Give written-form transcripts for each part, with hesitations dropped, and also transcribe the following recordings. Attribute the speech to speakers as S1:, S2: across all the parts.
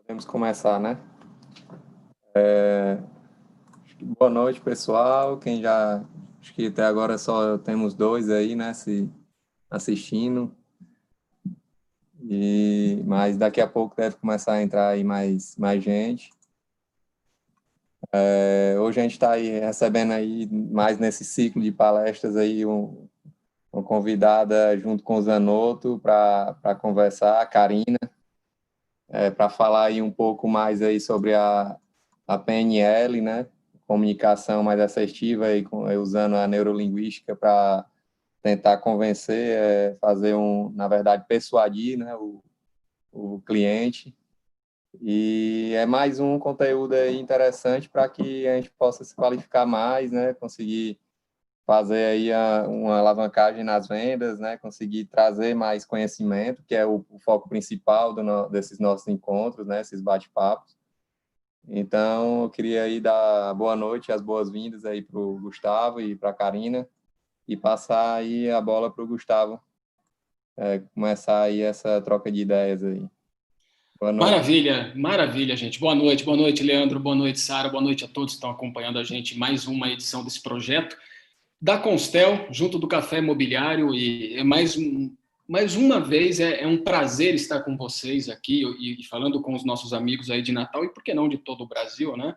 S1: Podemos começar, né? Boa noite, pessoal. Quem já... Acho que até agora só temos dois aí, né, se assistindo. Mas daqui a pouco deve começar a entrar aí mais gente. Hoje a gente está aí recebendo aí, mais nesse ciclo de palestras aí, uma convidada junto com o Zanotto para conversar, a Karina, para falar aí um pouco mais aí sobre a PNL, né? Comunicação mais assertiva, aí, usando a neurolinguística para tentar convencer, fazer na verdade, persuadir, né, o cliente. E é mais um conteúdo aí interessante para que a gente possa se qualificar mais, né, conseguir fazer aí uma alavancagem nas vendas, né, conseguir trazer mais conhecimento, que é o foco principal desses nossos encontros, né, esses bate-papos. Então, eu queria aí dar boa noite, as boas-vindas aí para o Gustavo e para a Karina, e passar aí a bola para o Gustavo, começar aí essa troca de ideias aí. Boa noite.
S2: Maravilha, maravilha, gente. Boa noite, Leandro, boa noite, Sara, boa noite a todos que estão acompanhando a gente em mais uma edição desse projeto da Constel, junto do Café Imobiliário, e mais uma vez é um prazer estar com vocês aqui e falando com os nossos amigos aí de Natal, e por que não de todo o Brasil, né?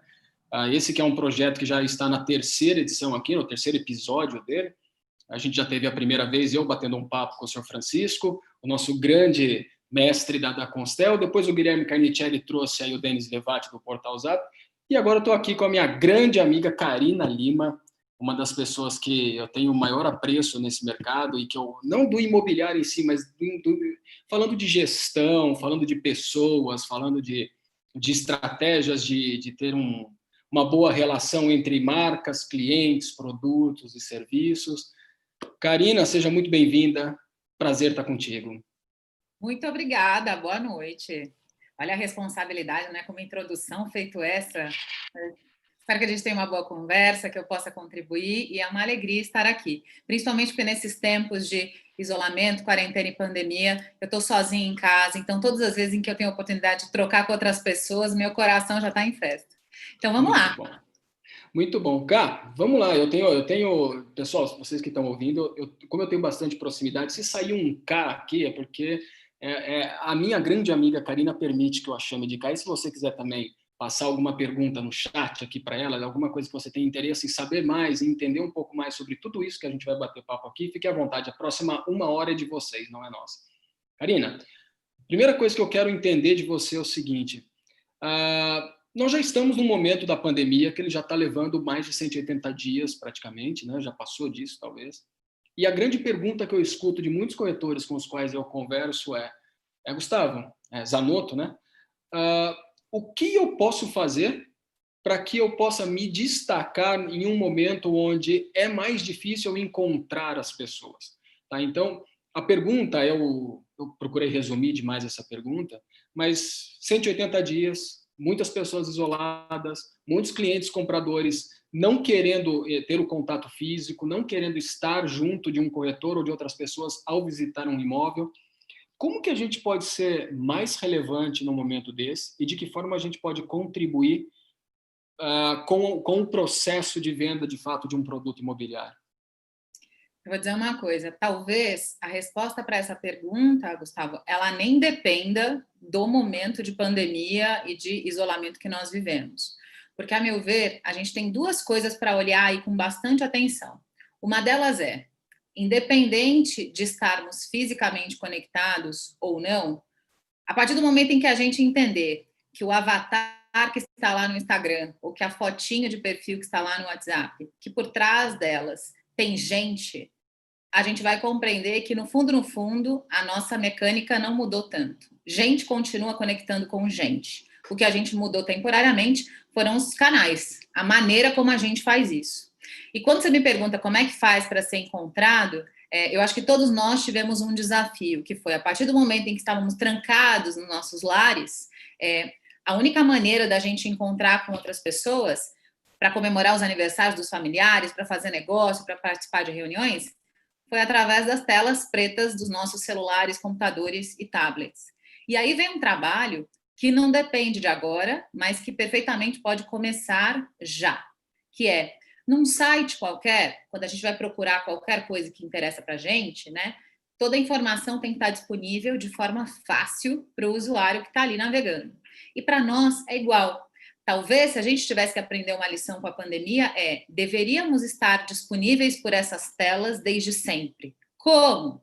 S2: Esse que é um projeto que já está na terceira edição aqui, no terceiro episódio dele. A gente já teve a primeira vez eu batendo um papo com o senhor Francisco, o nosso grande mestre da Constel, depois o Guilherme Carnicelli trouxe aí o Denis Levati do Portal Zap, e agora eu estou aqui com a minha grande amiga Karina Lima, uma das pessoas que eu tenho o maior apreço nesse mercado e que eu, não do imobiliário em si, mas falando de gestão, falando de pessoas, falando de estratégias de ter uma boa relação entre marcas, clientes, produtos e serviços. Karina, seja muito bem-vinda. Prazer estar contigo.
S3: Muito obrigada, boa noite. Olha a responsabilidade, né? Como introdução feito essa. Espero que a gente tenha uma boa conversa, que eu possa contribuir, e é uma alegria estar aqui. Principalmente porque nesses tempos de isolamento, quarentena e pandemia, eu estou sozinha em casa, então todas as vezes em que eu tenho a oportunidade de trocar com outras pessoas, meu coração já está em festa. Então vamos lá.
S2: Bom. Muito bom. Cá, vamos lá. Eu tenho, pessoal, vocês que estão ouvindo, como eu tenho bastante proximidade, se sair um K aqui é porque a minha grande amiga Karina permite que eu a chame de K. E se você quiser também passar alguma pergunta no chat aqui para ela, alguma coisa que você tem interesse em saber mais, em entender um pouco mais sobre tudo isso que a gente vai bater papo aqui, fique à vontade. A próxima 1 hora é de vocês, não é nossa. Karina, primeira coisa que eu quero entender de você é o seguinte. Nós já estamos no momento da pandemia que ele já está levando mais de 180 dias praticamente, né? Já passou disso talvez. E a grande pergunta que eu escuto de muitos corretores com os quais eu converso Gustavo, Zanotto, né? O que eu posso fazer para que eu possa me destacar em um momento onde é mais difícil encontrar as pessoas? Tá? Então, a pergunta, eu procurei resumir demais essa pergunta, mas 180 dias, muitas pessoas isoladas, muitos clientes compradores não querendo ter o contato físico, não querendo estar junto de um corretor ou de outras pessoas ao visitar um imóvel. Como que a gente pode ser mais relevante no momento desse e de que forma a gente pode contribuir com o processo de venda, de fato, de um produto imobiliário?
S3: Eu vou dizer uma coisa, talvez a resposta para essa pergunta, Gustavo, ela nem dependa do momento de pandemia e de isolamento que nós vivemos. Porque, a meu ver, a gente tem duas coisas para olhar aí com bastante atenção. Uma delas é, independente de estarmos fisicamente conectados ou não, a partir do momento em que a gente entender que o avatar que está lá no Instagram, ou que a fotinho de perfil que está lá no WhatsApp, que por trás delas tem gente, a gente vai compreender que, no fundo, a nossa mecânica não mudou tanto. Gente continua conectando com gente. O que a gente mudou temporariamente foram os canais, a maneira como a gente faz isso. E quando você me pergunta como é que faz para ser encontrado, eu acho que todos nós tivemos um desafio, que foi, a partir do momento em que estávamos trancados nos nossos lares, a única maneira da gente encontrar com outras pessoas, para comemorar os aniversários dos familiares, para fazer negócio, para participar de reuniões, foi através das telas pretas dos nossos celulares, computadores e tablets. E aí vem um trabalho que não depende de agora, mas que perfeitamente pode começar já, que é, num site qualquer, quando a gente vai procurar qualquer coisa que interessa para a gente, né, toda a informação tem que estar disponível de forma fácil para o usuário que está ali navegando. E para nós é igual. Talvez, se a gente tivesse que aprender uma lição com a pandemia, deveríamos estar disponíveis por essas telas desde sempre. Como?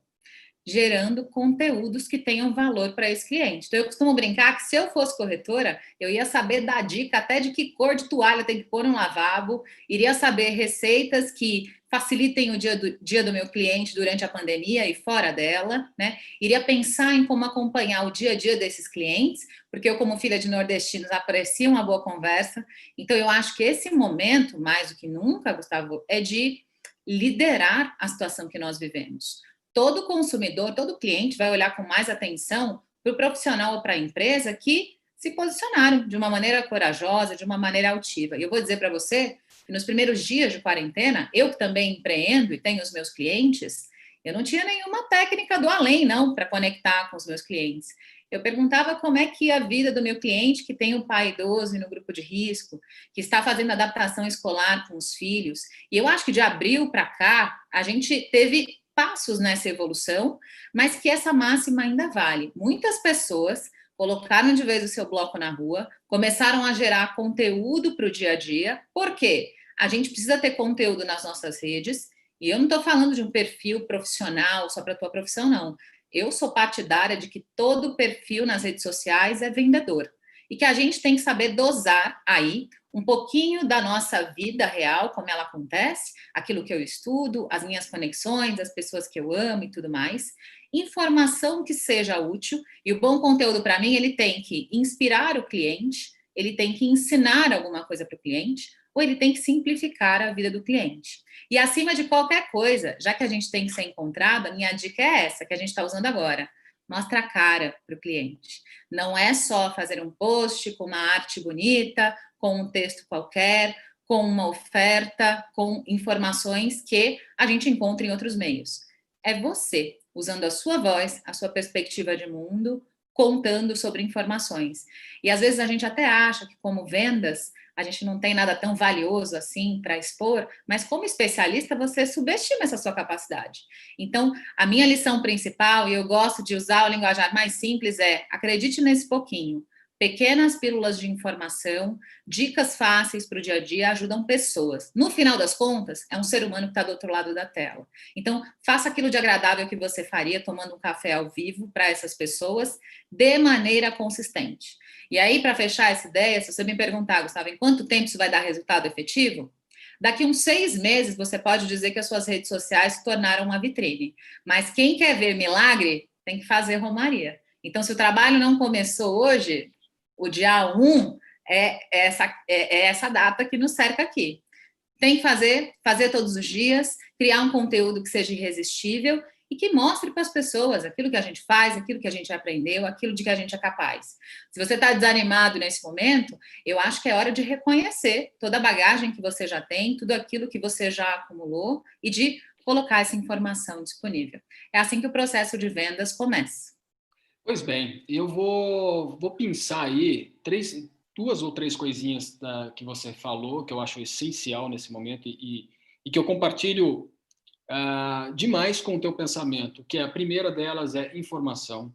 S3: Gerando conteúdos que tenham valor para esse cliente. Então, eu costumo brincar que se eu fosse corretora, eu ia saber dar dica até de que cor de toalha tem que pôr no lavabo, iria saber receitas que facilitem o dia do meu cliente durante a pandemia e fora dela, né? Iria pensar em como acompanhar o dia a dia desses clientes, porque eu, como filha de nordestinos, aprecio uma boa conversa. Então, eu acho que esse momento, mais do que nunca, Gustavo, é de liderar a situação que nós vivemos. Todo consumidor, todo cliente vai olhar com mais atenção para o profissional ou para a empresa que se posicionaram de uma maneira corajosa, de uma maneira altiva. E eu vou dizer para você que nos primeiros dias de quarentena, eu que também empreendo e tenho os meus clientes, eu não tinha nenhuma técnica do além, não, para conectar com os meus clientes. Eu perguntava como é que a vida do meu cliente, que tem um pai idoso e no grupo de risco, que está fazendo adaptação escolar com os filhos. E eu acho que de abril para cá, a gente teve passos nessa evolução, mas que essa máxima ainda vale. Muitas pessoas colocaram de vez o seu bloco na rua, começaram a gerar conteúdo para o dia a dia. Por quê? A gente precisa ter conteúdo nas nossas redes, e eu não estou falando de um perfil profissional só para a tua profissão, não. Eu sou partidária de que todo perfil nas redes sociais é vendedor. E que a gente tem que saber dosar aí um pouquinho da nossa vida real, como ela acontece, aquilo que eu estudo, as minhas conexões, as pessoas que eu amo e tudo mais. Informação que seja útil, e o bom conteúdo para mim, ele tem que inspirar o cliente, ele tem que ensinar alguma coisa para o cliente, ou ele tem que simplificar a vida do cliente. E acima de qualquer coisa, já que a gente tem que ser encontrado, a minha dica é essa, que a gente está usando agora. Mostra a cara para o cliente. Não é só fazer um post com uma arte bonita, com um texto qualquer, com uma oferta, com informações que a gente encontra em outros meios. É você, usando a sua voz, a sua perspectiva de mundo, contando sobre informações. E às vezes a gente até acha que, como vendas, a gente não tem nada tão valioso assim para expor, mas como especialista você subestima essa sua capacidade. Então, a minha lição principal, e eu gosto de usar o linguajar mais simples, é acredite nesse pouquinho. Pequenas pílulas de informação, dicas fáceis para o dia a dia ajudam pessoas. No final das contas, é um ser humano que está do outro lado da tela. Então, faça aquilo de agradável que você faria tomando um café ao vivo para essas pessoas de maneira consistente. E aí, para fechar essa ideia, se você me perguntar, Gustavo, em quanto tempo isso vai dar resultado efetivo? Daqui uns 6 meses, você pode dizer que as suas redes sociais se tornaram uma vitrine. Mas quem quer ver milagre, tem que fazer romaria. Então, se o trabalho não começou hoje, o dia 1 é essa data que nos cerca aqui. Tem que fazer todos os dias, criar um conteúdo que seja irresistível e que mostre para as pessoas aquilo que a gente faz, aquilo que a gente aprendeu, aquilo de que a gente é capaz. Se você está desanimado nesse momento, eu acho que é hora de reconhecer toda a bagagem que você já tem, tudo aquilo que você já acumulou e de colocar essa informação disponível. É assim que o processo de vendas começa.
S2: Pois bem, eu vou pensar aí 2 ou 3 coisinhas que você falou, que eu acho essencial nesse momento e que eu compartilho demais com o teu pensamento, que a primeira delas é informação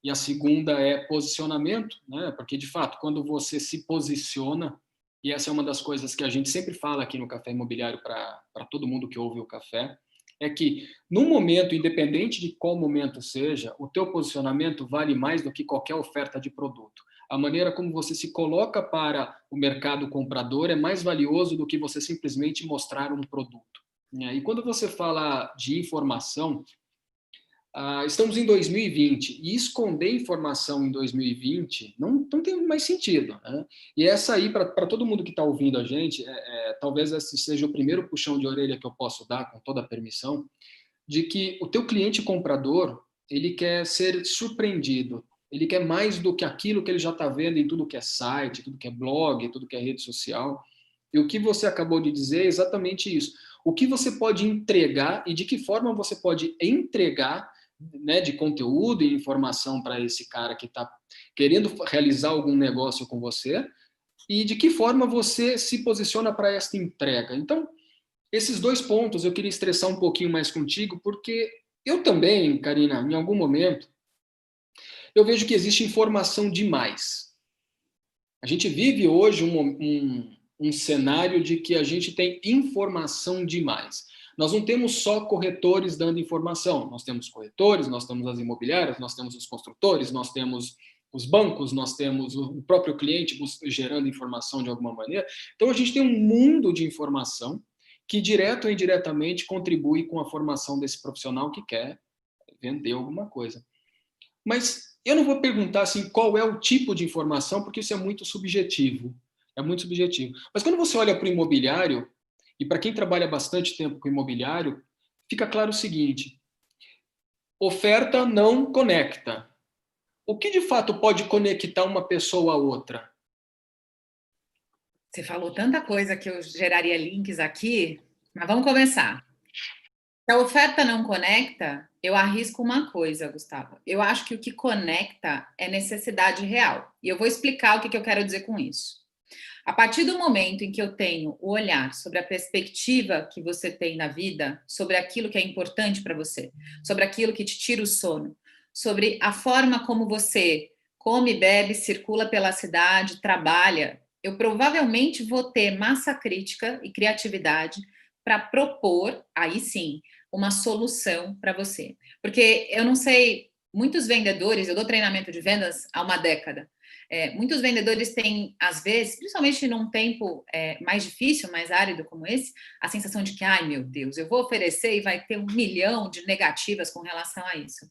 S2: e a segunda é posicionamento, né? Porque, de fato, quando você se posiciona, e essa é uma das coisas que a gente sempre fala aqui no Café Imobiliário para todo mundo que ouve o café, é que, no momento, independente de qual momento seja, o teu posicionamento vale mais do que qualquer oferta de produto. A maneira como você se coloca para o mercado comprador é mais valioso do que você simplesmente mostrar um produto. E quando você fala de informação, estamos em 2020 e esconder informação em 2020 não tem mais sentido, né? E essa aí, para todo mundo que está ouvindo a gente, talvez esse seja o primeiro puxão de orelha que eu posso dar, com toda a permissão, de que o teu cliente comprador, ele quer ser surpreendido, ele quer mais do que aquilo que ele já está vendo em tudo que é site, tudo que é blog, tudo que é rede social. E o que você acabou de dizer é exatamente isso. O que você pode entregar e de que forma você pode entregar né, de conteúdo e informação para esse cara que está querendo realizar algum negócio com você, e de que forma você se posiciona para esta entrega. Então, esses 2 pontos eu queria estressar um pouquinho mais contigo, porque eu também, Karina, em algum momento, eu vejo que existe informação demais. A gente vive hoje um cenário de que a gente tem informação demais. Nós não temos só corretores dando informação, nós temos corretores, nós temos as imobiliárias, nós temos os construtores, nós temos os bancos, nós temos o próprio cliente gerando informação de alguma maneira. Então, a gente tem um mundo de informação que, direto ou indiretamente, contribui com a formação desse profissional que quer vender alguma coisa. Mas eu não vou perguntar assim, qual é o tipo de informação, porque isso é muito subjetivo. É muito subjetivo. Mas quando você olha para o imobiliário, e para quem trabalha bastante tempo com imobiliário, fica claro o seguinte: oferta não conecta. O que de fato pode conectar uma pessoa a outra?
S3: Você falou tanta coisa que eu geraria links aqui, mas vamos começar. Se a oferta não conecta, eu arrisco uma coisa, Gustavo. Eu acho que o que conecta é necessidade real. E eu vou explicar o que eu quero dizer com isso. A partir do momento em que eu tenho o olhar sobre a perspectiva que você tem na vida, sobre aquilo que é importante para você, sobre aquilo que te tira o sono, sobre a forma como você come, bebe, circula pela cidade, trabalha, eu provavelmente vou ter massa crítica e criatividade para propor, aí sim, uma solução para você. Porque eu não sei, muitos vendedores, eu dou treinamento de vendas há uma década. Muitos vendedores têm, às vezes, principalmente num tempo mais difícil, mais árido como esse, a sensação de que, ai meu Deus, eu vou oferecer e vai ter 1 milhão de negativas com relação a isso.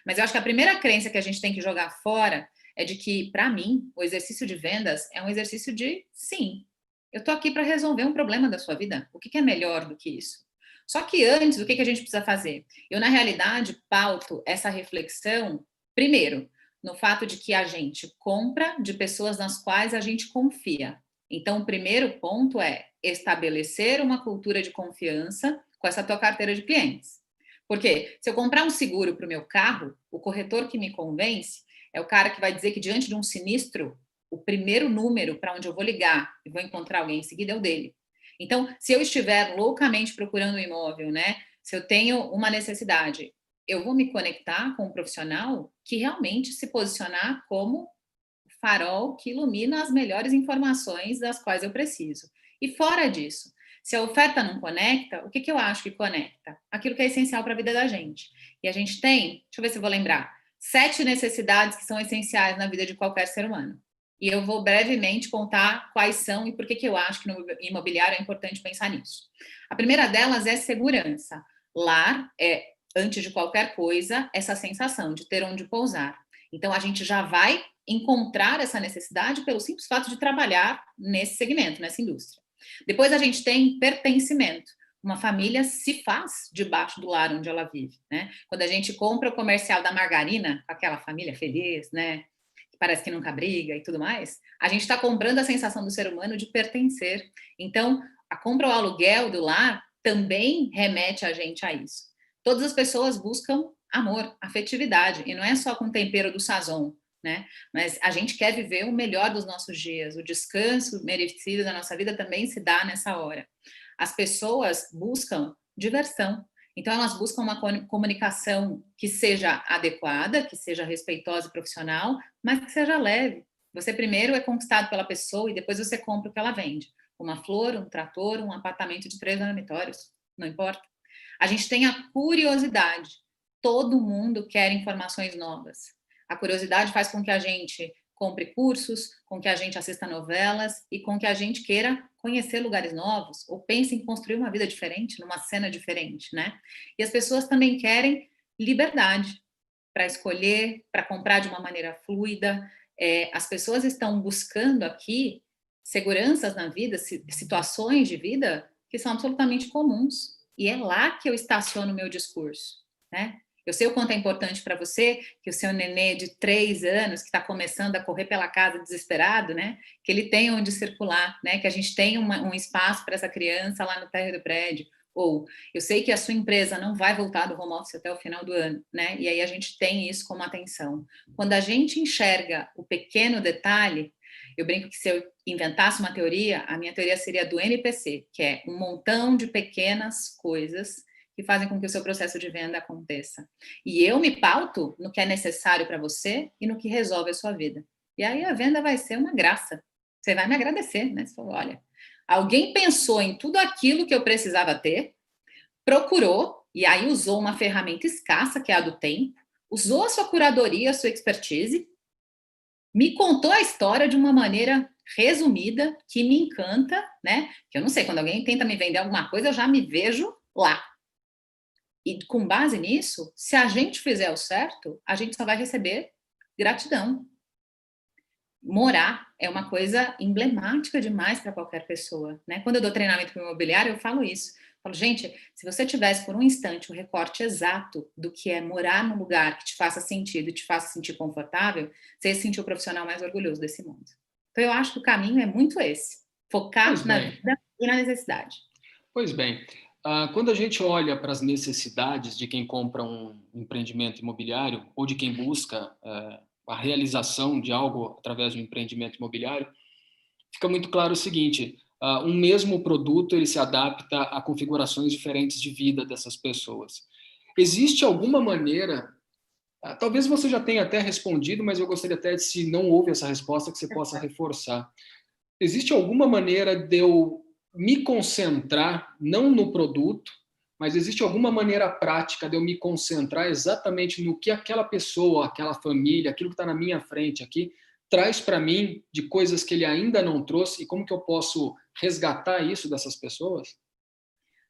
S3: Mas eu acho que a primeira crença que a gente tem que jogar fora é de que, para mim, o exercício de vendas é um exercício de, sim, eu estou aqui para resolver um problema da sua vida. O que é melhor do que isso? Só que antes, o que a gente precisa fazer? Eu, na realidade, pauto essa reflexão, primeiro, no fato de que a gente compra de pessoas nas quais a gente confia. Então, o primeiro ponto é estabelecer uma cultura de confiança com essa tua carteira de clientes. Porque se eu comprar um seguro para o meu carro, o corretor que me convence é o cara que vai dizer que diante de um sinistro, o primeiro número para onde eu vou ligar e vou encontrar alguém em seguida é o dele. Então, se eu estiver loucamente procurando um imóvel, né? Se eu tenho uma necessidade, eu vou me conectar com um profissional que realmente se posicionar como farol que ilumina as melhores informações das quais eu preciso. E fora disso, se a oferta não conecta, o que eu acho que conecta? Aquilo que é essencial para a vida da gente. E a gente tem, deixa eu ver se eu vou lembrar, 7 necessidades que são essenciais na vida de qualquer ser humano. E eu vou brevemente contar quais são e por que eu acho que no imobiliário é importante pensar nisso. A primeira delas é segurança. Lar é, antes de qualquer coisa, essa sensação de ter onde pousar. Então, a gente já vai encontrar essa necessidade pelo simples fato de trabalhar nesse segmento, nessa indústria. Depois, a gente tem pertencimento. Uma família se faz debaixo do lar onde ela vive, né? Quando a gente compra o comercial da margarina, aquela família feliz, né? Que parece que nunca briga e tudo mais, a gente está comprando a sensação do ser humano de pertencer. Então, a compra ou aluguel do lar também remete a gente a isso. Todas as pessoas buscam amor, afetividade, e não é só com o tempero do sazon, né? Mas a gente quer viver o melhor dos nossos dias, o descanso merecido da nossa vida também se dá nessa hora. As pessoas buscam diversão, então elas buscam uma comunicação que seja adequada, que seja respeitosa e profissional, mas que seja leve. Você primeiro é conquistado pela pessoa e depois você compra o que ela vende. Uma flor, um trator, um apartamento de 3 dormitórios, não importa. A gente tem a curiosidade. Todo mundo quer informações novas. A curiosidade faz com que a gente compre cursos, com que a gente assista novelas e com que a gente queira conhecer lugares novos ou pense em construir uma vida diferente, numa cena diferente, né? E as pessoas também querem liberdade para escolher, para comprar de uma maneira fluida. As pessoas estão buscando aqui seguranças na vida, situações de vida que são absolutamente comuns. E é lá que eu estaciono o meu discurso, né? Eu sei o quanto é importante para você que o seu nenê de 3 anos, que está começando a correr pela casa desesperado, né? Que ele tenha onde circular, né? Que a gente tenha um espaço para essa criança lá no térreo do prédio. Ou eu sei que a sua empresa não vai voltar do home office até o final do ano, né? E aí a gente tem isso como atenção. Quando a gente enxerga o pequeno detalhe, eu brinco que se eu inventasse uma teoria, a minha teoria seria do MPC, que é um montão de pequenas coisas que fazem com que o seu processo de venda aconteça. E eu me pauto no que é necessário para você e no que resolve a sua vida. E aí a venda vai ser uma graça. Você vai me agradecer, né? Você falou, olha, alguém pensou em tudo aquilo que eu precisava ter, procurou, e aí usou uma ferramenta escassa, que é a do tempo, usou a sua curadoria, a sua expertise, me contou a história de uma maneira resumida, que me encanta, né? Que eu não sei, quando alguém tenta me vender alguma coisa, eu já me vejo lá. E com base nisso, se a gente fizer o certo, a gente só vai receber gratidão. Morar é uma coisa emblemática demais para qualquer pessoa, né? Quando eu dou treinamento para o imobiliário, eu falo isso. Eu falo, gente, se você tivesse por um instante o recorte exato do que é morar num lugar que te faça sentido e te faça sentir confortável, você ia se sentir o profissional mais orgulhoso desse mundo. Então, eu acho que o caminho é muito esse. Focar na vida e na necessidade.
S2: Pois bem, quando a gente olha para as necessidades de quem compra um empreendimento imobiliário ou de quem busca a realização de algo através de um empreendimento imobiliário, fica muito claro o seguinte: um mesmo produto ele se adapta a configurações diferentes de vida dessas pessoas. Existe alguma maneira, talvez você já tenha até respondido, mas eu gostaria até, se não houve essa resposta, que você possa reforçar. Existe alguma maneira de eu me concentrar, não no produto, mas existe alguma maneira prática de eu me concentrar exatamente no que aquela pessoa, aquela família, aquilo que está na minha frente aqui, traz para mim de coisas que ele ainda não trouxe, e como que eu posso resgatar isso dessas pessoas?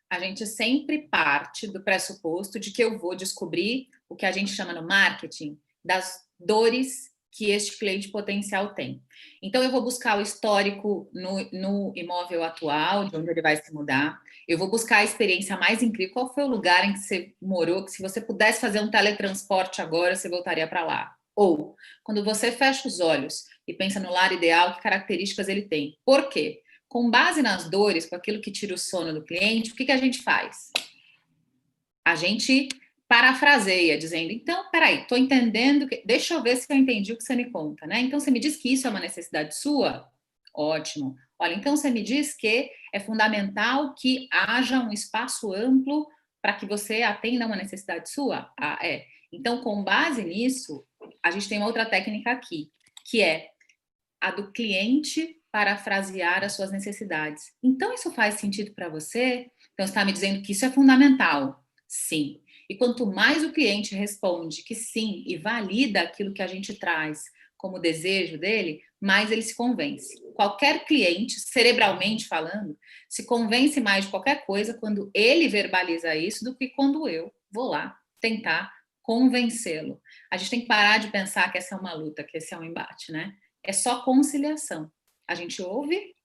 S3: A gente sempre parte do pressuposto de que eu vou descobrir o que a gente chama no marketing das dores que este cliente potencial tem. Então, eu vou buscar o histórico no imóvel atual, de onde ele vai se mudar. Eu vou buscar a experiência mais incrível. Qual foi o lugar em que você morou, que se você pudesse fazer um teletransporte agora, você voltaria para lá? Ou, quando você fecha os olhos e pensa no lar ideal, que características ele tem? Por quê? Com base nas dores, com aquilo que tira o sono do cliente, o que a gente faz? A gente parafraseia, dizendo, então, peraí, estou entendendo, deixa eu ver se eu entendi o que você me conta, né? Então, você me diz que isso é uma necessidade sua? Ótimo. Olha, então você me diz que é fundamental que haja um espaço amplo para que você atenda uma necessidade sua? Ah, é. Então, com base nisso, a gente tem uma outra técnica aqui, que é a do cliente parafrasear as suas necessidades. Então, isso faz sentido para você? Então, você está me dizendo que isso é fundamental? Sim. E quanto mais o cliente responde que sim e valida aquilo que a gente traz como desejo dele, mais ele se convence. Qualquer cliente, cerebralmente falando, se convence mais de qualquer coisa quando ele verbaliza isso do que quando eu vou lá tentar convencê-lo. A gente tem que parar de pensar que essa é uma luta, que esse é um embate, né? É só conciliação. A gente ouve,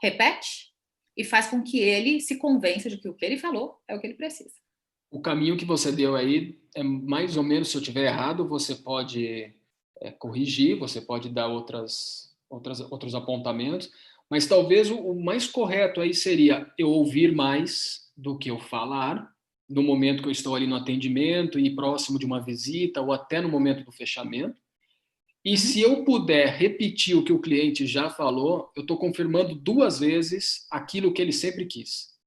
S3: repete e faz com que ele se convença de que o que ele falou é o que ele precisa.
S2: O caminho que você deu aí é mais ou menos, se eu estiver errado, você pode corrigir, você pode dar outros apontamentos, mas talvez o mais correto aí seria eu ouvir mais do que eu falar, no momento que eu estou ali no atendimento e próximo de uma visita ou até no momento do fechamento. E se eu puder repetir o que o cliente já falou, eu estou confirmando 2 vezes aquilo que ele sempre quis.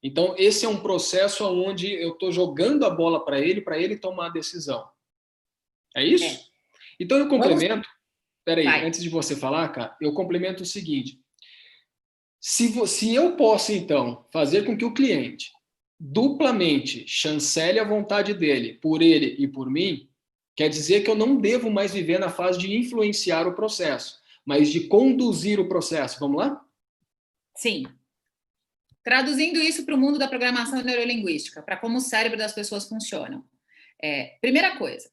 S2: Então, esse é um processo onde eu estou jogando a bola para ele tomar a decisão. É isso? É. Então, eu complemento... Peraí, antes de você falar, cara, eu complemento o seguinte. Se eu posso, então, fazer com que o cliente duplamente chancele a vontade dele, por ele e por mim, quer dizer que eu não devo mais viver na fase de influenciar o processo, mas de conduzir o processo. Vamos lá?
S3: Sim. Traduzindo isso para o mundo da programação neurolinguística, para como o cérebro das pessoas funcionam. Primeira coisa,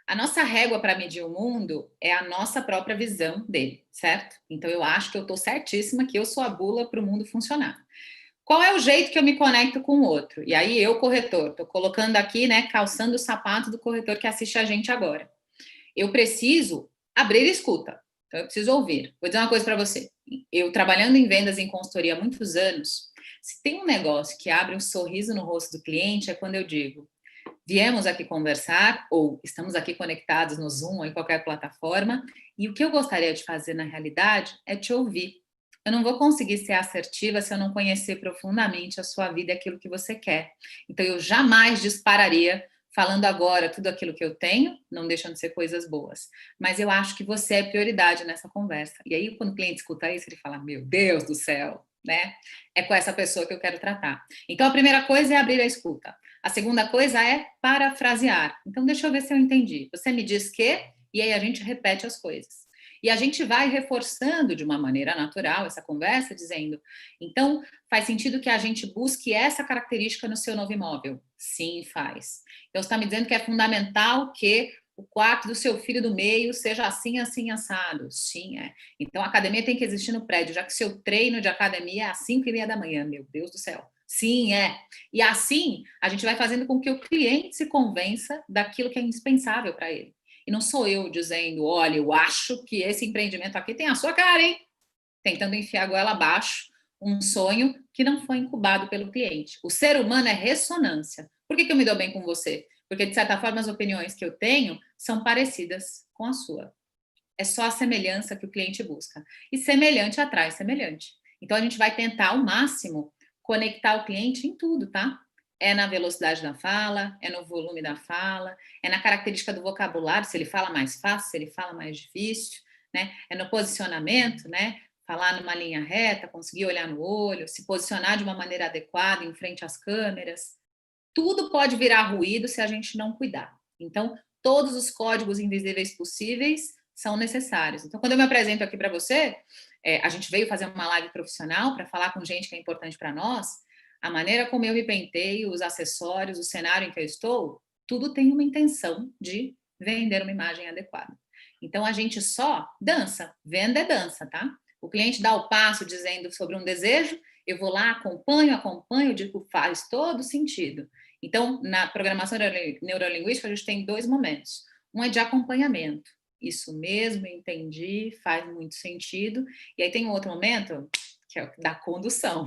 S3: a nossa régua para medir o mundo é a nossa própria visão dele, certo? Então, eu acho que eu estou certíssima que eu sou a bula para o mundo funcionar. Qual é o jeito que eu me conecto com o outro? E aí, eu, corretor, estou colocando aqui, né, calçando o sapato do corretor que assiste a gente agora. Eu preciso abrir escuta. Então, eu preciso ouvir. Vou dizer uma coisa para você. Eu, trabalhando em vendas em consultoria há muitos anos, Se tem um negócio que abre um sorriso no rosto do cliente, é quando eu digo, viemos aqui conversar, ou estamos aqui conectados no Zoom ou em qualquer plataforma, e o que eu gostaria de fazer na realidade é te ouvir. Eu não vou conseguir ser assertiva se eu não conhecer profundamente a sua vida e aquilo que você quer. Então, eu jamais dispararia falando agora tudo aquilo que eu tenho, não deixam de ser coisas boas. Mas eu acho que você é prioridade nessa conversa. E aí, quando o cliente escuta isso, ele fala, meu Deus do céu, né? É com essa pessoa que eu quero tratar. Então, a primeira coisa é abrir a escuta. A segunda coisa é parafrasear. Então, deixa eu ver se eu entendi. Você me diz que, e aí a gente repete as coisas. E a gente vai reforçando de uma maneira natural essa conversa, dizendo, então, faz sentido que a gente busque essa característica no seu novo imóvel? Sim, faz. Então, você está me dizendo que é fundamental que o quarto do seu filho do meio seja assim, assim, assado? Sim, é. Então, a academia tem que existir no prédio, já que seu treino de academia é às 5:30 da manhã. Meu Deus do céu. Sim, é. E assim, a gente vai fazendo com que o cliente se convença daquilo que é indispensável para ele. E não sou eu dizendo, olha, eu acho que esse empreendimento aqui tem a sua cara, hein? Tentando enfiar a goela abaixo um sonho que não foi incubado pelo cliente. O ser humano é ressonância. Por que eu me dou bem com você? Porque, de certa forma, as opiniões que eu tenho são parecidas com a sua. É só a semelhança que o cliente busca. E semelhante atrai semelhante. Então, a gente vai tentar ao máximo conectar o cliente em tudo, tá? É na velocidade da fala, é no volume da fala, é na característica do vocabulário, se ele fala mais fácil, se ele fala mais difícil, né? É no posicionamento, né? Falar numa linha reta, conseguir olhar no olho, se posicionar de uma maneira adequada em frente às câmeras. Tudo pode virar ruído se a gente não cuidar. Então, todos os códigos invisíveis possíveis são necessários. Então, quando eu me apresento aqui para você, a gente veio fazer uma live profissional para falar com gente que é importante para nós. A maneira como eu me penteio, os acessórios, o cenário em que eu estou, tudo tem uma intenção de vender uma imagem adequada. Então, a gente só dança. Venda é dança, tá? O cliente dá o passo dizendo sobre um desejo, eu vou lá, acompanho, digo, faz todo sentido. Então, na programação neurolinguística, a gente tem 2 momentos. Um é de acompanhamento. Isso mesmo, entendi, faz muito sentido. E aí tem um outro momento, que é da condução.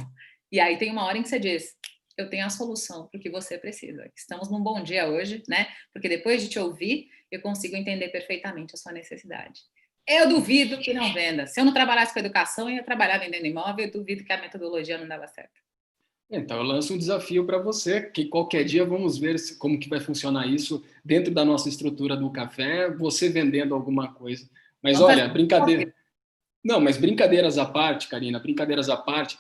S3: E aí tem uma hora em que você diz, eu tenho a solução para o que você precisa. Estamos num bom dia hoje, né? Porque depois de te ouvir, eu consigo entender perfeitamente a sua necessidade. Eu duvido que não venda. Se eu não trabalhasse com educação, eu ia trabalhar vendendo imóvel, eu duvido que a metodologia não dava certo.
S2: Então, eu lanço um desafio para você, que qualquer dia vamos ver como que vai funcionar isso dentro da nossa estrutura do café, você vendendo alguma coisa. Mas olha, brincadeira... Não, mas brincadeiras à parte, Karina, brincadeiras à parte,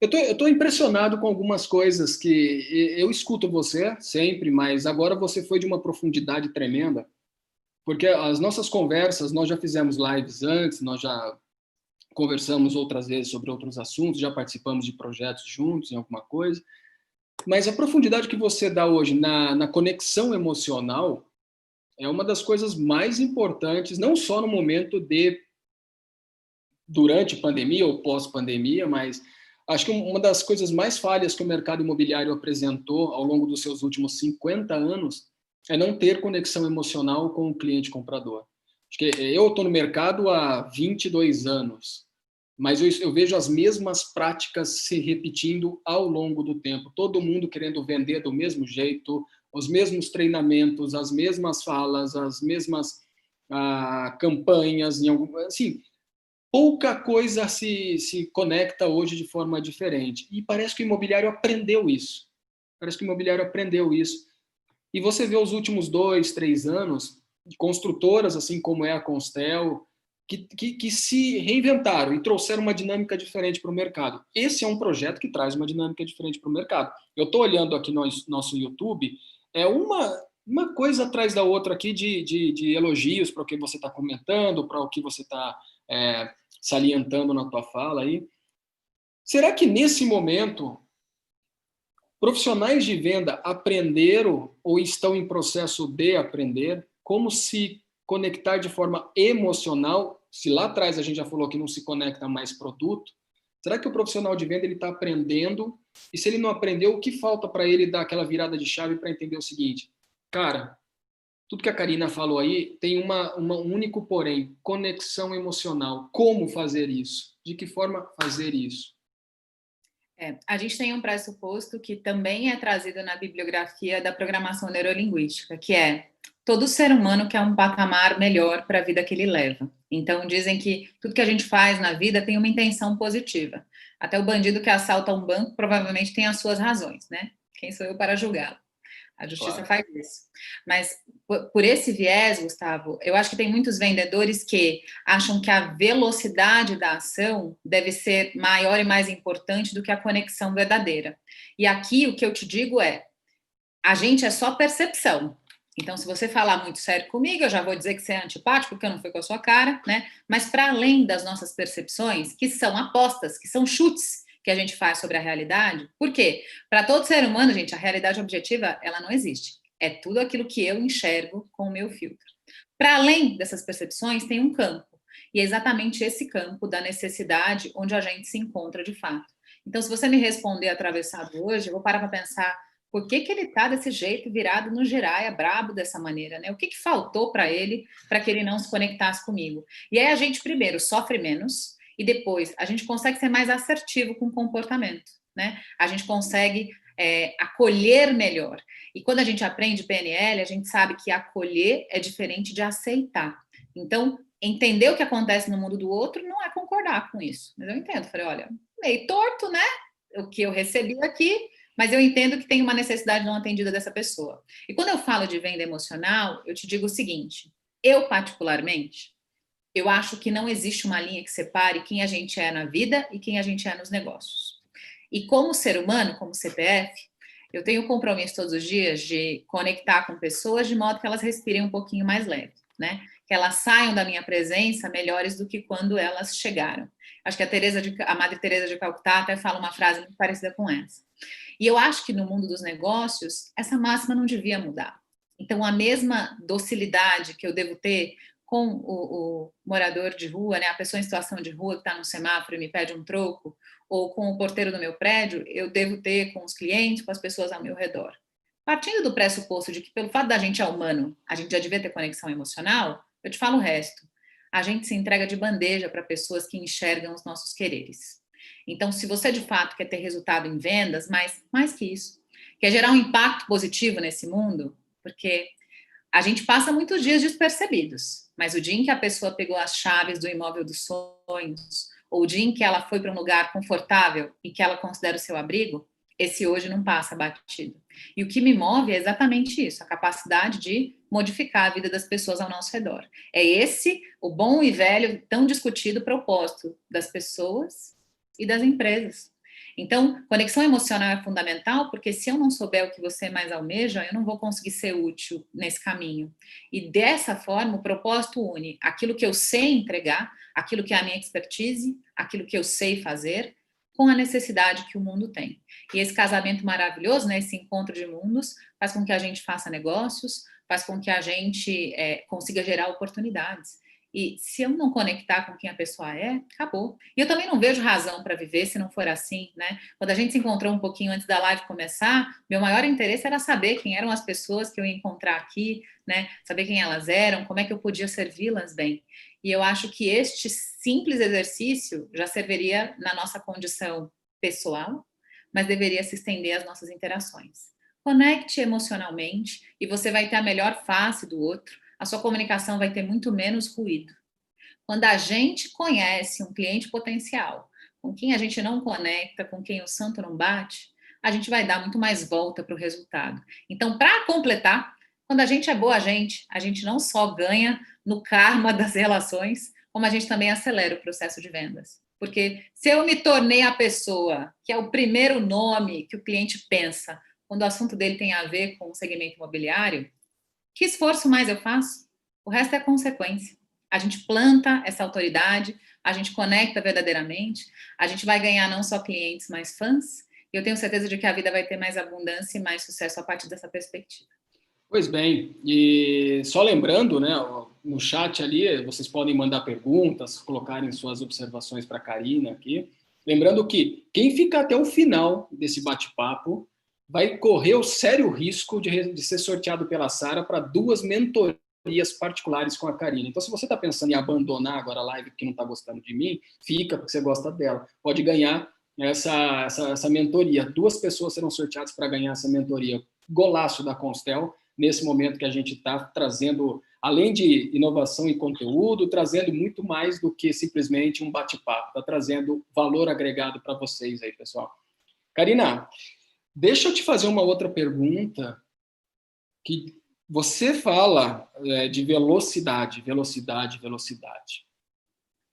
S2: eu tô impressionado com algumas coisas que eu escuto você sempre, mas agora você foi de uma profundidade tremenda, porque as nossas conversas, nós já fizemos lives antes, nós já conversamos outras vezes sobre outros assuntos, já participamos de projetos juntos em alguma coisa, mas a profundidade que você dá hoje na conexão emocional é uma das coisas mais importantes, não só no momento durante pandemia ou pós-pandemia, mas acho que uma das coisas mais falhas que o mercado imobiliário apresentou ao longo dos seus últimos 50 anos é não ter conexão emocional com o cliente comprador. Acho que eu estou no mercado há 22 anos, mas eu vejo as mesmas práticas se repetindo ao longo do tempo. Todo mundo querendo vender do mesmo jeito, os mesmos treinamentos, as mesmas falas, as mesmas campanhas, assim, pouca coisa se conecta hoje de forma diferente. E parece que o imobiliário aprendeu isso. E você vê os últimos 2, 3 anos, construtoras, assim como é a Constel, que se reinventaram e trouxeram uma dinâmica diferente para o mercado. Esse é um projeto que traz uma dinâmica diferente para o mercado. Eu estou olhando aqui no nosso YouTube, é uma coisa atrás da outra aqui de elogios para o que você está comentando, para o que você está salientando na tua fala aí. Será que nesse momento profissionais de venda aprenderam ou estão em processo de aprender como se conectar de forma emocional? Se lá atrás a gente já falou que não se conecta mais produto, será que o profissional de venda está aprendendo? E se ele não aprendeu, o que falta para ele dar aquela virada de chave para entender o seguinte? Cara, tudo que a Karina falou aí tem um único porém, conexão emocional. Como fazer isso? De que forma fazer isso?
S3: A gente tem um pressuposto que também é trazido na bibliografia da programação neurolinguística, que é todo ser humano quer um patamar melhor para a vida que ele leva. Então, dizem que tudo que a gente faz na vida tem uma intenção positiva. Até o bandido que assalta um banco provavelmente tem as suas razões, né? Quem sou eu para julgá-lo? A justiça faz isso. Mas, por esse viés, Gustavo, eu acho que tem muitos vendedores que acham que a velocidade da ação deve ser maior e mais importante do que a conexão verdadeira. E aqui o que eu te digo é, a gente é só percepção. Então, se você falar muito sério comigo, eu já vou dizer que você é antipático, porque eu não fui com a sua cara, né? Mas para além das nossas percepções, que são apostas, que são chutes que a gente faz sobre a realidade, por quê? Para todo ser humano, gente, a realidade objetiva, ela não existe. É tudo aquilo que eu enxergo com o meu filtro. Para além dessas percepções, tem um campo. E é exatamente esse campo da necessidade onde a gente se encontra de fato. Então, se você me responder atravessado hoje, eu vou parar para pensar por que ele está desse jeito, virado no giraia, brabo dessa maneira, né? O que faltou para ele, para que ele não se conectasse comigo? E aí a gente, primeiro, sofre menos, e depois a gente consegue ser mais assertivo com o comportamento, né? A gente consegue acolher melhor. E quando a gente aprende PNL, a gente sabe que acolher é diferente de aceitar. Então, entender o que acontece no mundo do outro não é concordar com isso. Mas eu entendo, falei, olha, meio torto, né? O que eu recebi aqui, mas eu entendo que tem uma necessidade não atendida dessa pessoa. E quando eu falo de venda emocional, eu te digo o seguinte, eu particularmente, eu acho que não existe uma linha que separe quem a gente é na vida e quem a gente é nos negócios. E como ser humano, como CPF, eu tenho o compromisso todos os dias de conectar com pessoas de modo que elas respirem um pouquinho mais leve, né? Que elas saiam da minha presença melhores do que quando elas chegaram. Acho que a Madre Teresa de Calcutá até fala uma frase muito parecida com essa. E eu acho que no mundo dos negócios, essa máxima não devia mudar. Então, a mesma docilidade que eu devo ter com o morador de rua, né, a pessoa em situação de rua que está no semáforo e me pede um troco, ou com o porteiro do meu prédio, eu devo ter com os clientes, com as pessoas ao meu redor. Partindo do pressuposto de que, pelo fato da gente ser humano, a gente já devia ter conexão emocional, eu te falo o resto. A gente se entrega de bandeja para pessoas que enxergam os nossos quereres. Então, se você de fato quer ter resultado em vendas, mas mais que isso, quer gerar um impacto positivo nesse mundo, porque a gente passa muitos dias despercebidos, mas o dia em que a pessoa pegou as chaves do imóvel dos sonhos, ou o dia em que ela foi para um lugar confortável e que ela considera o seu abrigo, esse hoje não passa batido. E o que me move é exatamente isso, a capacidade de modificar a vida das pessoas ao nosso redor. É esse o bom e velho, tão discutido propósito das pessoas e das empresas. Então, conexão emocional é fundamental, porque se eu não souber o que você mais almeja, eu não vou conseguir ser útil nesse caminho. E dessa forma, o propósito une aquilo que eu sei entregar, aquilo que é a minha expertise, aquilo que eu sei fazer, com a necessidade que o mundo tem. E esse casamento maravilhoso, né, esse encontro de mundos, faz com que a gente faça negócios, faz com que a gente consiga gerar oportunidades. E se eu não conectar com quem a pessoa é, acabou. E eu também não vejo razão para viver se não for assim, né? Quando a gente se encontrou um pouquinho antes da live começar, meu maior interesse era saber quem eram as pessoas que eu ia encontrar aqui, né? Saber quem elas eram, como é que eu podia servi-las bem. E eu acho que este simples exercício já serviria na nossa condição pessoal, mas deveria se estender às nossas interações. Conecte emocionalmente e você vai ter a melhor face do outro. A sua comunicação vai ter muito menos ruído. Quando a gente conhece um cliente potencial, com quem a gente não conecta, com quem o santo não bate, a gente vai dar muito mais volta para o resultado. Então, para completar, quando a gente é boa gente, a gente não só ganha no karma das relações, como a gente também acelera o processo de vendas. Porque se eu me tornei a pessoa que é o primeiro nome que o cliente pensa quando o assunto dele tem a ver com o segmento imobiliário, que esforço mais eu faço? O resto é consequência. A gente planta essa autoridade, a gente conecta verdadeiramente, a gente vai ganhar não só clientes, mas fãs, e eu tenho certeza de que a vida vai ter mais abundância e mais sucesso a partir dessa perspectiva.
S2: Pois bem, e só lembrando, né, no chat ali, vocês podem mandar perguntas, colocarem suas observações para a Karina aqui. Lembrando que quem fica até o final desse bate-papo vai correr o sério risco de ser sorteado pela Sara para 2 mentorias particulares com a Karina. Então, se você está pensando em abandonar agora a live porque não está gostando de mim, fica porque você gosta dela. Pode ganhar essa mentoria. 2 pessoas serão sorteadas para ganhar essa mentoria. Golaço da Constel, nesse momento que a gente está trazendo, além de inovação e conteúdo, trazendo muito mais do que simplesmente um bate-papo. Está trazendo valor agregado para vocês aí, pessoal. Karina, deixa eu te fazer uma outra pergunta, que você fala de velocidade.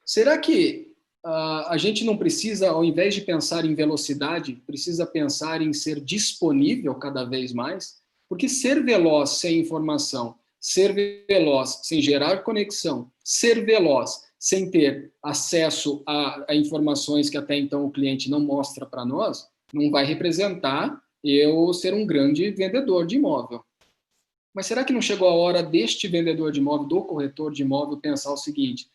S2: Será que a gente não precisa, ao invés de pensar em velocidade, precisa pensar em ser disponível cada vez mais? Porque ser veloz sem informação, ser veloz sem gerar conexão, ser veloz sem ter acesso a informações que até então o cliente não mostra para nós, não vai representar eu ser um grande vendedor de imóvel. Mas será que não chegou a hora deste vendedor de imóvel, do corretor de imóvel, pensar o seguinte: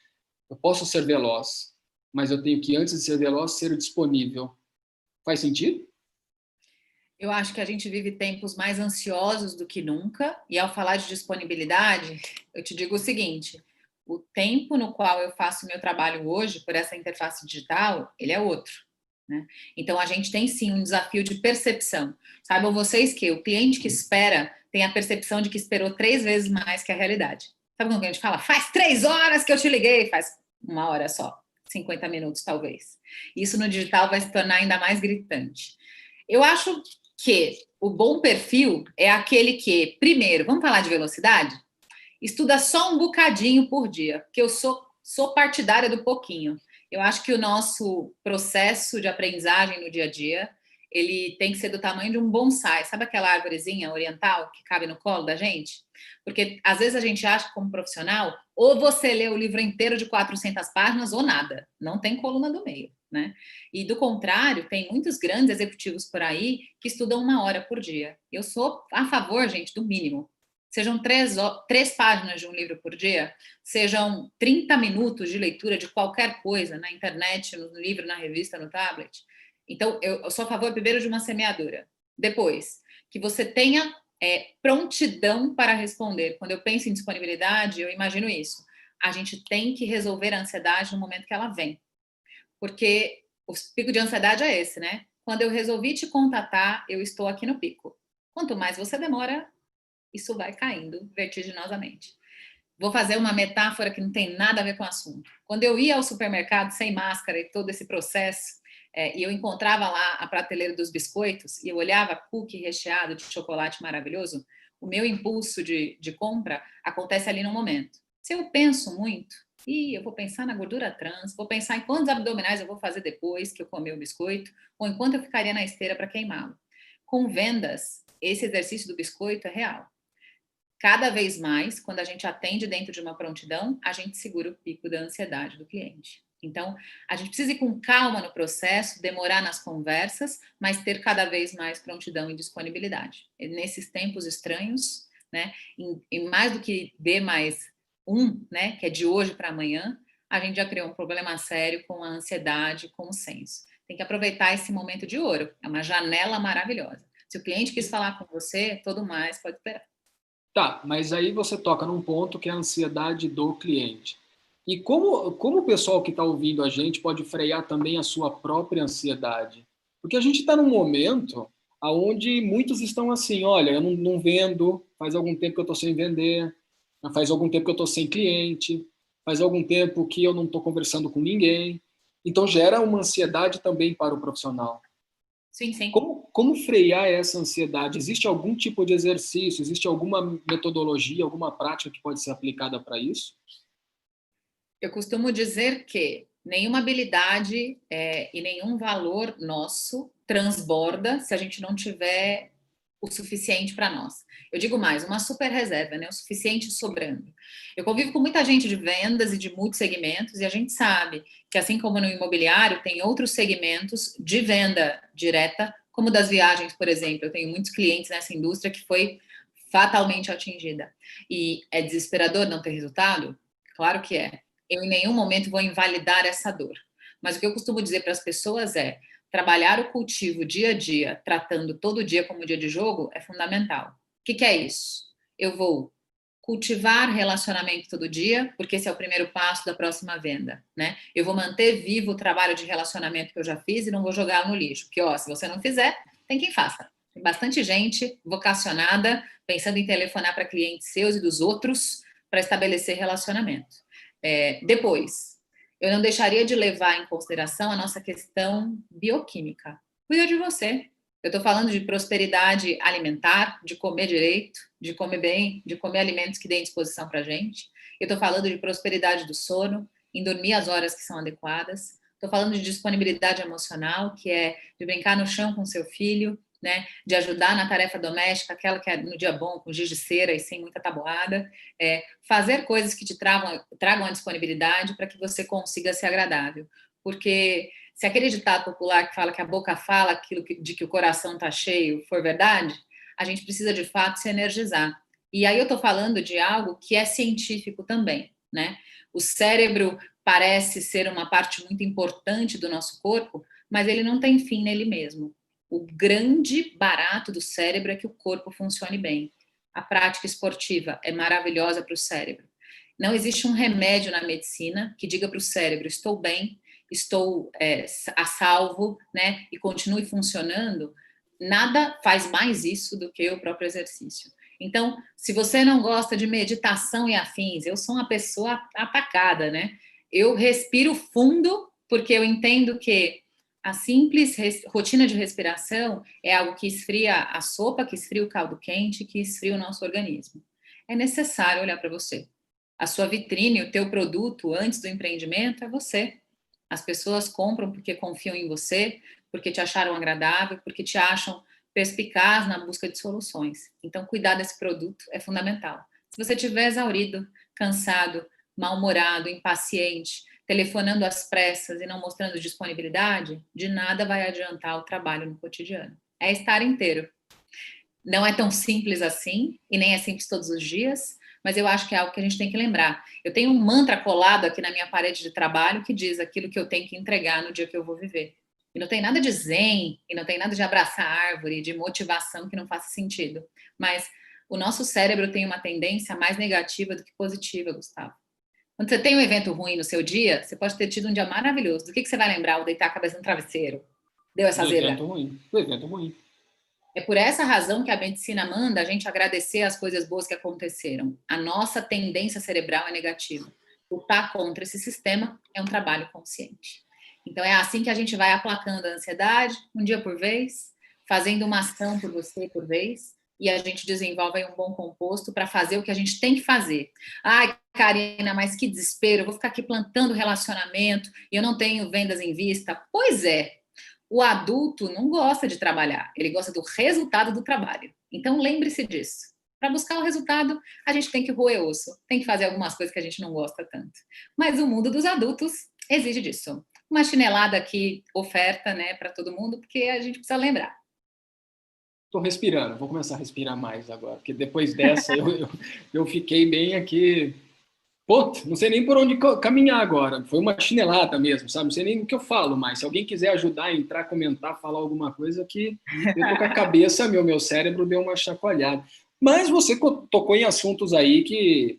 S2: eu posso ser veloz, mas eu tenho que, antes de ser veloz, ser disponível. Faz sentido?
S3: Eu acho que a gente vive tempos mais ansiosos do que nunca, e ao falar de disponibilidade, eu te digo o seguinte: o tempo no qual eu faço meu trabalho hoje, por essa interface digital, ele é outro, né? Então, a gente tem sim um desafio de percepção. Saibam vocês que o cliente que espera tem a percepção de que esperou 3 vezes mais que a realidade. Sabe quando a gente fala, faz 3 horas que eu te liguei? Faz 1 hora só, 50 minutos talvez. Isso no digital vai se tornar ainda mais gritante. Eu acho que o bom perfil é aquele que, primeiro, vamos falar de velocidade? Estuda só um bocadinho por dia, porque eu sou partidária do pouquinho. Eu acho que o nosso processo de aprendizagem no dia a dia, ele tem que ser do tamanho de um bonsai. Sabe aquela árvorezinha oriental que cabe no colo da gente? Porque às vezes a gente acha como profissional, ou você lê o livro inteiro de 400 páginas ou nada. Não tem coluna do meio, né? E do contrário, tem muitos grandes executivos por aí que estudam 1 hora por dia. Eu sou a favor, gente, do mínimo. Sejam 3 páginas de um livro por dia, sejam 30 minutos de leitura de qualquer coisa, na internet, no livro, na revista, no tablet. Então, eu sou a favor, primeiro, de uma semeadura. Depois, que você tenha prontidão para responder. Quando eu penso em disponibilidade, eu imagino isso. A gente tem que resolver a ansiedade no momento que ela vem. Porque o pico de ansiedade é esse, né? Quando eu resolvi te contatar, eu estou aqui no pico. Quanto mais você demora, isso vai caindo vertiginosamente. Vou fazer uma metáfora que não tem nada a ver com o assunto. Quando eu ia ao supermercado sem máscara e todo esse processo, e eu encontrava lá a prateleira dos biscoitos, e eu olhava cookie recheado de chocolate maravilhoso, o meu impulso de compra acontece ali no momento. Se eu penso muito, eu vou pensar na gordura trans, vou pensar em quantos abdominais eu vou fazer depois que eu comer o biscoito, ou enquanto eu ficaria na esteira para queimá-lo. Com vendas, esse exercício do biscoito é real. Cada vez mais, quando a gente atende dentro de uma prontidão, a gente segura o pico da ansiedade do cliente. Então, a gente precisa ir com calma no processo, demorar nas conversas, mas ter cada vez mais prontidão e disponibilidade. E nesses tempos estranhos, né, em mais do que D+1, né, que é de hoje para amanhã, a gente já criou um problema sério com a ansiedade, com o senso. Tem que aproveitar esse momento de ouro. É uma janela maravilhosa. Se o cliente quis falar com você, todo mais pode esperar.
S2: Tá, mas aí você toca num ponto que é a ansiedade do cliente. E como o pessoal que está ouvindo a gente pode frear também a sua própria ansiedade? Porque a gente está num momento onde muitos estão assim, olha, eu não vendo, faz algum tempo que eu estou sem vender, faz algum tempo que eu estou sem cliente, faz algum tempo que eu não estou conversando com ninguém. Então gera uma ansiedade também para o profissional.
S3: Sim, sim.
S2: Como frear essa ansiedade? Existe algum tipo de exercício? Existe alguma metodologia, alguma prática que pode ser aplicada para isso?
S3: Eu costumo dizer que nenhuma habilidade e nenhum valor nosso transborda se a gente não tiver o suficiente para nós. Eu digo mais, uma super reserva, né? O suficiente sobrando. Eu convivo com muita gente de vendas e de muitos segmentos e a gente sabe que, assim como no imobiliário, tem outros segmentos de venda direta, como das viagens, por exemplo. Eu tenho muitos clientes nessa indústria que foi fatalmente atingida. E é desesperador não ter resultado? Claro que é. Eu em nenhum momento vou invalidar essa dor. Mas o que eu costumo dizer para as pessoas é: trabalhar o cultivo dia a dia, tratando todo dia como dia de jogo, é fundamental. O que é isso? Eu vou cultivar relacionamento todo dia, porque esse é o primeiro passo da próxima venda, né? Eu vou manter vivo o trabalho de relacionamento que eu já fiz e não vou jogar no lixo, porque, ó, se você não fizer, tem quem faça. Tem bastante gente vocacionada, pensando em telefonar para clientes seus e dos outros para estabelecer relacionamento. Depois, eu não deixaria de levar em consideração a nossa questão bioquímica. Cuida de você. Eu estou falando de prosperidade alimentar, de comer direito, de comer bem, de comer alimentos que deem disposição para a gente. Eu estou falando de prosperidade do sono, em dormir as horas que são adequadas. Estou falando de disponibilidade emocional, que é de brincar no chão com seu filho, né, de ajudar na tarefa doméstica, aquela que é no dia bom, com giz de cera e sem muita tabuada, fazer coisas que te tragam a disponibilidade para que você consiga ser agradável. Porque se aquele ditado popular que fala que a boca fala aquilo de que o coração está cheio for verdade, a gente precisa de fato se energizar. E aí eu estou falando de algo que é científico também, né? O cérebro parece ser uma parte muito importante do nosso corpo, mas ele não tem fim nele mesmo. O grande barato do cérebro é que o corpo funcione bem. A prática esportiva é maravilhosa para o cérebro. Não existe um remédio na medicina que diga para o cérebro, estou bem, estou a salvo, né, e continue funcionando. Nada faz mais isso do que o próprio exercício. Então, se você não gosta de meditação e afins, eu sou uma pessoa atacada, né? Eu respiro fundo porque eu entendo que a simples rotina de respiração é algo que esfria a sopa, que esfria o caldo quente, que esfria o nosso organismo. É necessário olhar para você. A sua vitrine, o teu produto antes do empreendimento é você. As pessoas compram porque confiam em você, porque te acharam agradável, porque te acham perspicaz na busca de soluções. Então, cuidar desse produto é fundamental. Se você estiver exaurido, cansado, mal-humorado, impaciente, telefonando às pressas e não mostrando disponibilidade, de nada vai adiantar o trabalho no cotidiano. É estar inteiro. Não é tão simples assim, e nem é simples todos os dias, mas eu acho que é algo que a gente tem que lembrar. Eu tenho um mantra colado aqui na minha parede de trabalho que diz aquilo que eu tenho que entregar no dia que eu vou viver. E não tem nada de zen, e não tem nada de abraçar árvore, de motivação que não faça sentido. Mas o nosso cérebro tem uma tendência mais negativa do que positiva, Gustavo. Quando você tem um evento ruim no seu dia, você pode ter tido um dia maravilhoso. Do que você vai lembrar ao deitar a cabeça no travesseiro? Deu essa zebra?
S2: Do evento ruim.
S3: É por essa razão que a medicina manda a gente agradecer as coisas boas que aconteceram. A nossa tendência cerebral é negativa. Lutar contra esse sistema é um trabalho consciente. Então é assim que a gente vai aplacando a ansiedade, um dia por vez, fazendo uma ação por você por vez, e a gente desenvolve aí um bom composto para fazer o que a gente tem que fazer. Ai, Karina, mas que desespero, eu vou ficar aqui plantando relacionamento e eu não tenho vendas em vista. Pois é, o adulto não gosta de trabalhar, ele gosta do resultado do trabalho. Então lembre-se disso. Para buscar o resultado, a gente tem que roer osso, tem que fazer algumas coisas que a gente não gosta tanto. Mas o mundo dos adultos exige disso. Uma chinelada aqui, oferta, né, para todo mundo, porque a gente precisa lembrar.
S2: Estou respirando, vou começar a respirar mais agora, porque depois dessa eu fiquei bem aqui. Pô, não sei nem por onde caminhar agora. Foi uma chinelada mesmo, sabe? Não sei nem o que eu falo mais. Se alguém quiser ajudar, entrar, comentar, falar alguma coisa, que eu tô com a cabeça, meu cérebro deu uma chacoalhada. Mas você tocou em assuntos aí que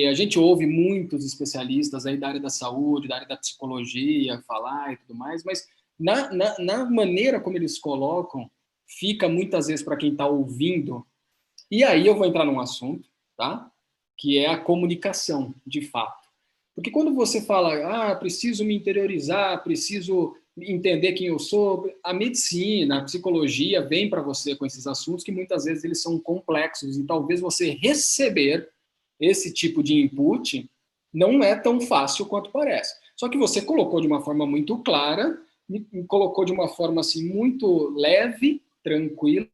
S2: a gente ouve muitos especialistas aí da área da saúde, da área da psicologia falar e tudo mais, mas na maneira como eles colocam, fica muitas vezes para quem está ouvindo. E aí eu vou entrar num assunto, tá? Que é a comunicação, de fato. Porque quando você fala, preciso me interiorizar, preciso entender quem eu sou, a medicina, a psicologia vem para você com esses assuntos que muitas vezes eles são complexos e talvez você receber esse tipo de input não é tão fácil quanto parece. Só que você colocou de uma forma muito clara, me colocou de uma forma assim muito leve, tranquila,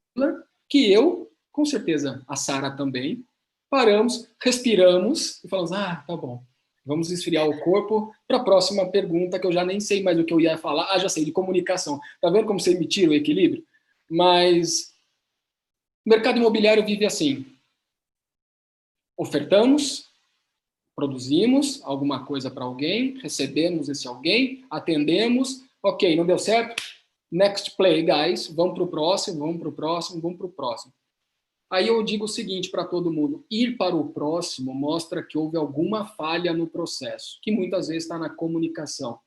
S2: que eu, com certeza a Sara também, paramos, respiramos e falamos, tá bom, vamos esfriar o corpo para a próxima pergunta, que eu já nem sei mais o que eu ia falar. Já sei, de comunicação. Tá vendo como você me tira o equilíbrio? Mas o mercado imobiliário vive assim. Ofertamos, produzimos alguma coisa para alguém, recebemos esse alguém, atendemos, ok, não deu certo? Next play, guys, vamos para o próximo, vamos para o próximo, vamos para o próximo. Aí eu digo o seguinte para todo mundo: ir para o próximo mostra que houve alguma falha no processo, que muitas vezes está na comunicação.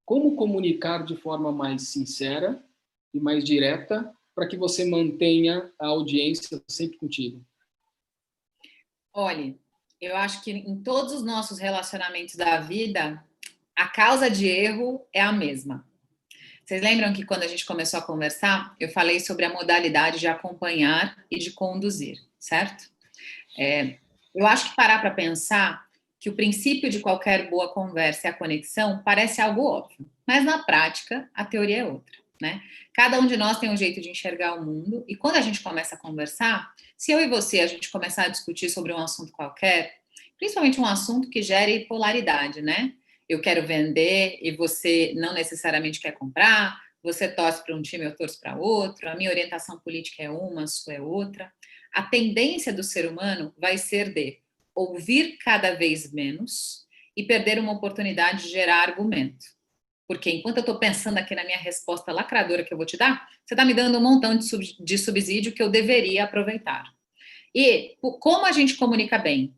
S2: Como comunicar de forma mais sincera e mais direta para que você mantenha a audiência sempre contigo?
S3: Olha, eu acho que em todos os nossos relacionamentos da vida, a causa de erro é a mesma. Vocês lembram que quando a gente começou a conversar, eu falei sobre a modalidade de acompanhar e de conduzir, certo? Eu acho que parar para pensar que o princípio de qualquer boa conversa é a conexão parece algo óbvio, mas na prática a teoria é outra, né? Cada um de nós tem um jeito de enxergar o mundo e quando a gente começa a conversar, se eu e você a gente começar a discutir sobre um assunto qualquer, principalmente um assunto que gere polaridade, né? Eu quero vender e você não necessariamente quer comprar, você torce para um time, eu torço para outro, a minha orientação política é uma, a sua é outra. A tendência do ser humano vai ser de ouvir cada vez menos e perder uma oportunidade de gerar argumento. Porque enquanto eu estou pensando aqui na minha resposta lacradora que eu vou te dar, você está me dando um montão de subsídio que eu deveria aproveitar. E como a gente comunica bem?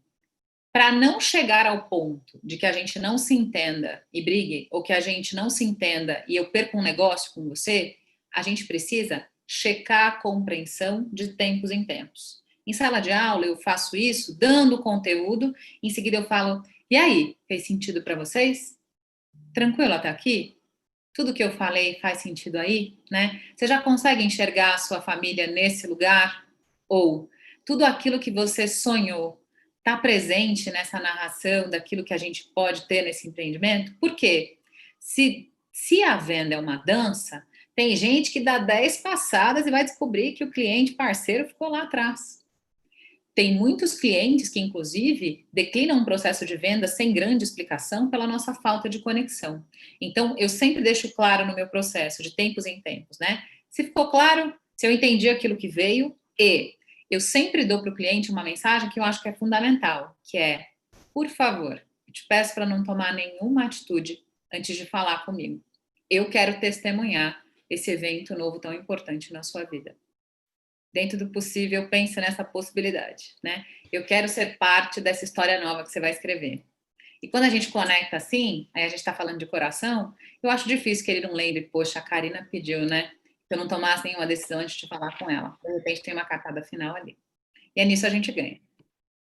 S3: Para não chegar ao ponto de que a gente não se entenda e brigue, ou que a gente não se entenda e eu perca um negócio com você, a gente precisa checar a compreensão de tempos em tempos. Em sala de aula, eu faço isso, dando conteúdo, em seguida eu falo, e aí, fez sentido para vocês? Tranquilo até aqui? Tudo que eu falei faz sentido aí, né? Você já consegue enxergar a sua família nesse lugar? Ou tudo aquilo que você sonhou está presente nessa narração daquilo que a gente pode ter nesse empreendimento? Por quê? Se a venda é uma dança, tem gente que dá 10 passadas e vai descobrir que o cliente parceiro ficou lá atrás. Tem muitos clientes que, inclusive, declinam um processo de venda sem grande explicação pela nossa falta de conexão. Então, eu sempre deixo claro no meu processo, de tempos em tempos, né? Se ficou claro, se eu entendi aquilo que veio, e eu sempre dou para o cliente uma mensagem que eu acho que é fundamental, que é, por favor, eu te peço para não tomar nenhuma atitude antes de falar comigo. Eu quero testemunhar esse evento novo tão importante na sua vida. Dentro do possível, pense nessa possibilidade, né? Eu quero ser parte dessa história nova que você vai escrever. E quando a gente conecta assim, aí a gente está falando de coração, eu acho difícil que ele não lembre, poxa, a Karina pediu, né? Que eu não tomasse nenhuma decisão antes de falar com ela. De repente tem uma cartada final ali. E é nisso a gente ganha.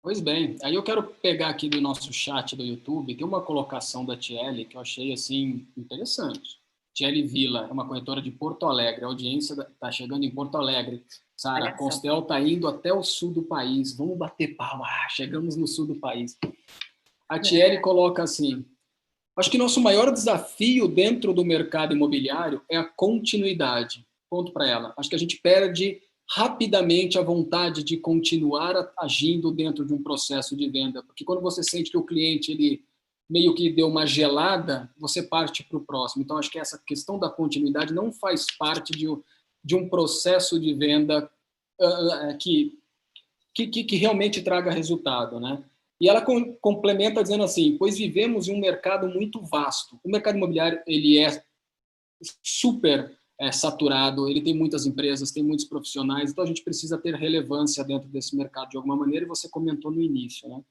S2: Pois bem, aí eu quero pegar aqui do nosso chat do YouTube, tem uma colocação da Tiele que eu achei, assim, interessante. Tiele Vila, é uma corretora de Porto Alegre, a audiência está chegando em Porto Alegre. Sara, a Constel está indo até o sul do país, vamos bater palma, chegamos no sul do país. A Tiele coloca assim, acho que nosso maior desafio dentro do mercado imobiliário é a continuidade. Ponto para ela. Acho que a gente perde rapidamente a vontade de continuar agindo dentro de um processo de venda, porque quando você sente que o cliente ele meio que deu uma gelada, você parte para o próximo. Então, acho que essa questão da continuidade não faz parte de um processo de venda que realmente traga resultado, né? E ela complementa dizendo assim, pois vivemos em um mercado muito vasto. O mercado imobiliário ele é super saturado, ele tem muitas empresas, tem muitos profissionais, então a gente precisa ter relevância dentro desse mercado de alguma maneira, e você comentou no início, né?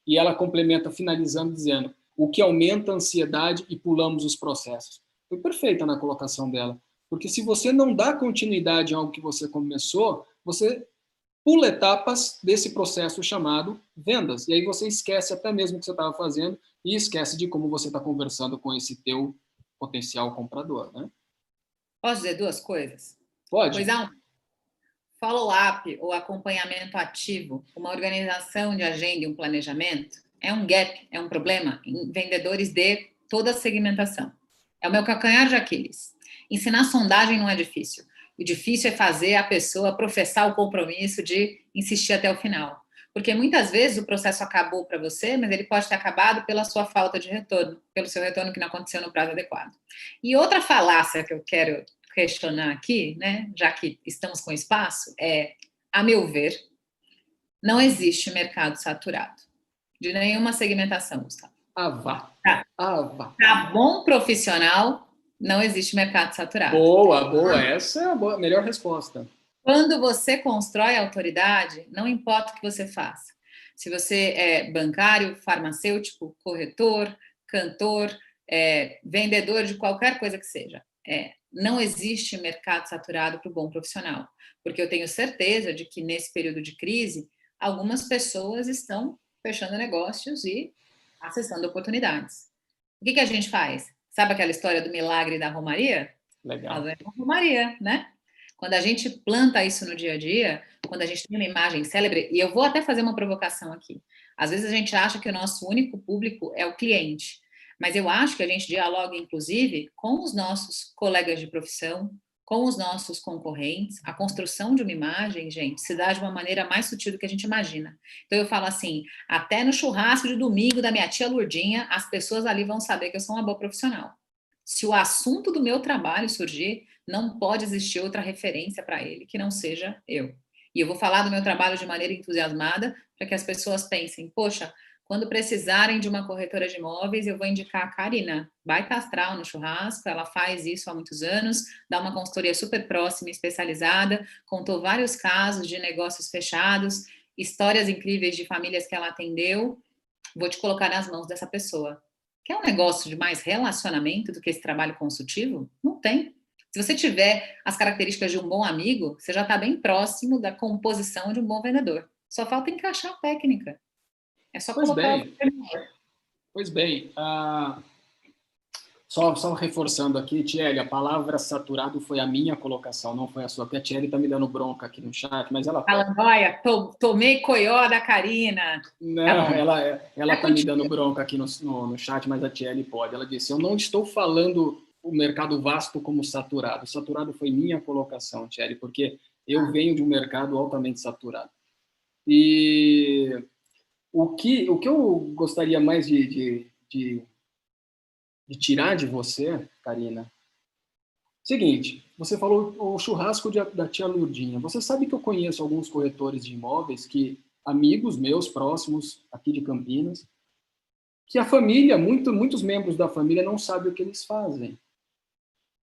S2: E ela complementa, finalizando, dizendo, o que aumenta a ansiedade e pulamos os processos. Foi perfeita na colocação dela, porque se você não dá continuidade a algo que você começou, você pula etapas desse processo chamado vendas, e aí você esquece até mesmo o que você estava fazendo e esquece de como você está conversando com esse teu potencial comprador, né?
S3: Posso dizer duas coisas?
S2: Pode.
S3: Pois há um follow-up ou acompanhamento ativo, uma organização de agenda e um planejamento, é um gap, é um problema em vendedores de toda a segmentação. É o meu calcanhar de Aquiles. Ensinar sondagem não é difícil. O difícil é fazer a pessoa professar o compromisso de insistir até o final. Porque muitas vezes o processo acabou para você, mas ele pode ter acabado pela sua falta de retorno, pelo seu retorno que não aconteceu no prazo adequado. E outra falácia que eu quero questionar aqui, né, já que estamos com espaço, a meu ver, não existe mercado saturado de nenhuma segmentação, Gustavo.
S2: Vá.
S3: Para bom profissional, não existe mercado saturado.
S2: Boa, essa é a melhor resposta.
S3: Quando você constrói autoridade, não importa o que você faça. Se você é bancário, farmacêutico, corretor, cantor, vendedor de qualquer coisa que seja, não existe mercado saturado para o bom profissional. Porque eu tenho certeza de que nesse período de crise, algumas pessoas estão fechando negócios e acessando oportunidades. O que a gente faz? Sabe aquela história do milagre da Romaria?
S2: Legal.
S3: A Romaria, né? Quando a gente planta isso no dia a dia, quando a gente tem uma imagem célebre, e eu vou até fazer uma provocação aqui. Às vezes a gente acha que o nosso único público é o cliente, mas eu acho que a gente dialoga, inclusive, com os nossos colegas de profissão, com os nossos concorrentes. A construção de uma imagem, gente, se dá de uma maneira mais sutil do que a gente imagina. Então eu falo assim, até no churrasco de domingo da minha tia Lourdinha, as pessoas ali vão saber que eu sou uma boa profissional. Se o assunto do meu trabalho surgir, não pode existir outra referência para ele que não seja eu. E eu vou falar do meu trabalho de maneira entusiasmada para que as pessoas pensem, poxa, quando precisarem de uma corretora de imóveis, eu vou indicar a Karina, baita astral no churrasco, ela faz isso há muitos anos, dá uma consultoria super próxima, especializada, contou vários casos de negócios fechados, histórias incríveis de famílias que ela atendeu, vou te colocar nas mãos dessa pessoa. Quer um negócio de mais relacionamento do que esse trabalho consultivo? Não tem. Se você tiver as características de um bom amigo, você já está bem próximo da composição de um bom vendedor. Só falta encaixar a técnica. É só colocar o...
S2: Pois bem. Só reforçando aqui, Thierry, a palavra saturado foi a minha colocação, não foi a sua, porque a Thierry está me dando bronca aqui no chat, mas ela...
S3: Falando, olha, tomei coió da Karina.
S2: Não, tá, ela está me dando bronca aqui no chat, mas a Thierry pode. Ela disse, eu não estou falando o mercado vasto como saturado. Saturado foi minha colocação, Thierry, porque eu venho de um mercado altamente saturado. E o que eu gostaria mais de tirar de você, Karina, seguinte, você falou o churrasco da tia Lourdinha. Você sabe que eu conheço alguns corretores de imóveis que, amigos meus próximos aqui de Campinas, que a família, muitos membros da família não sabem o que eles fazem.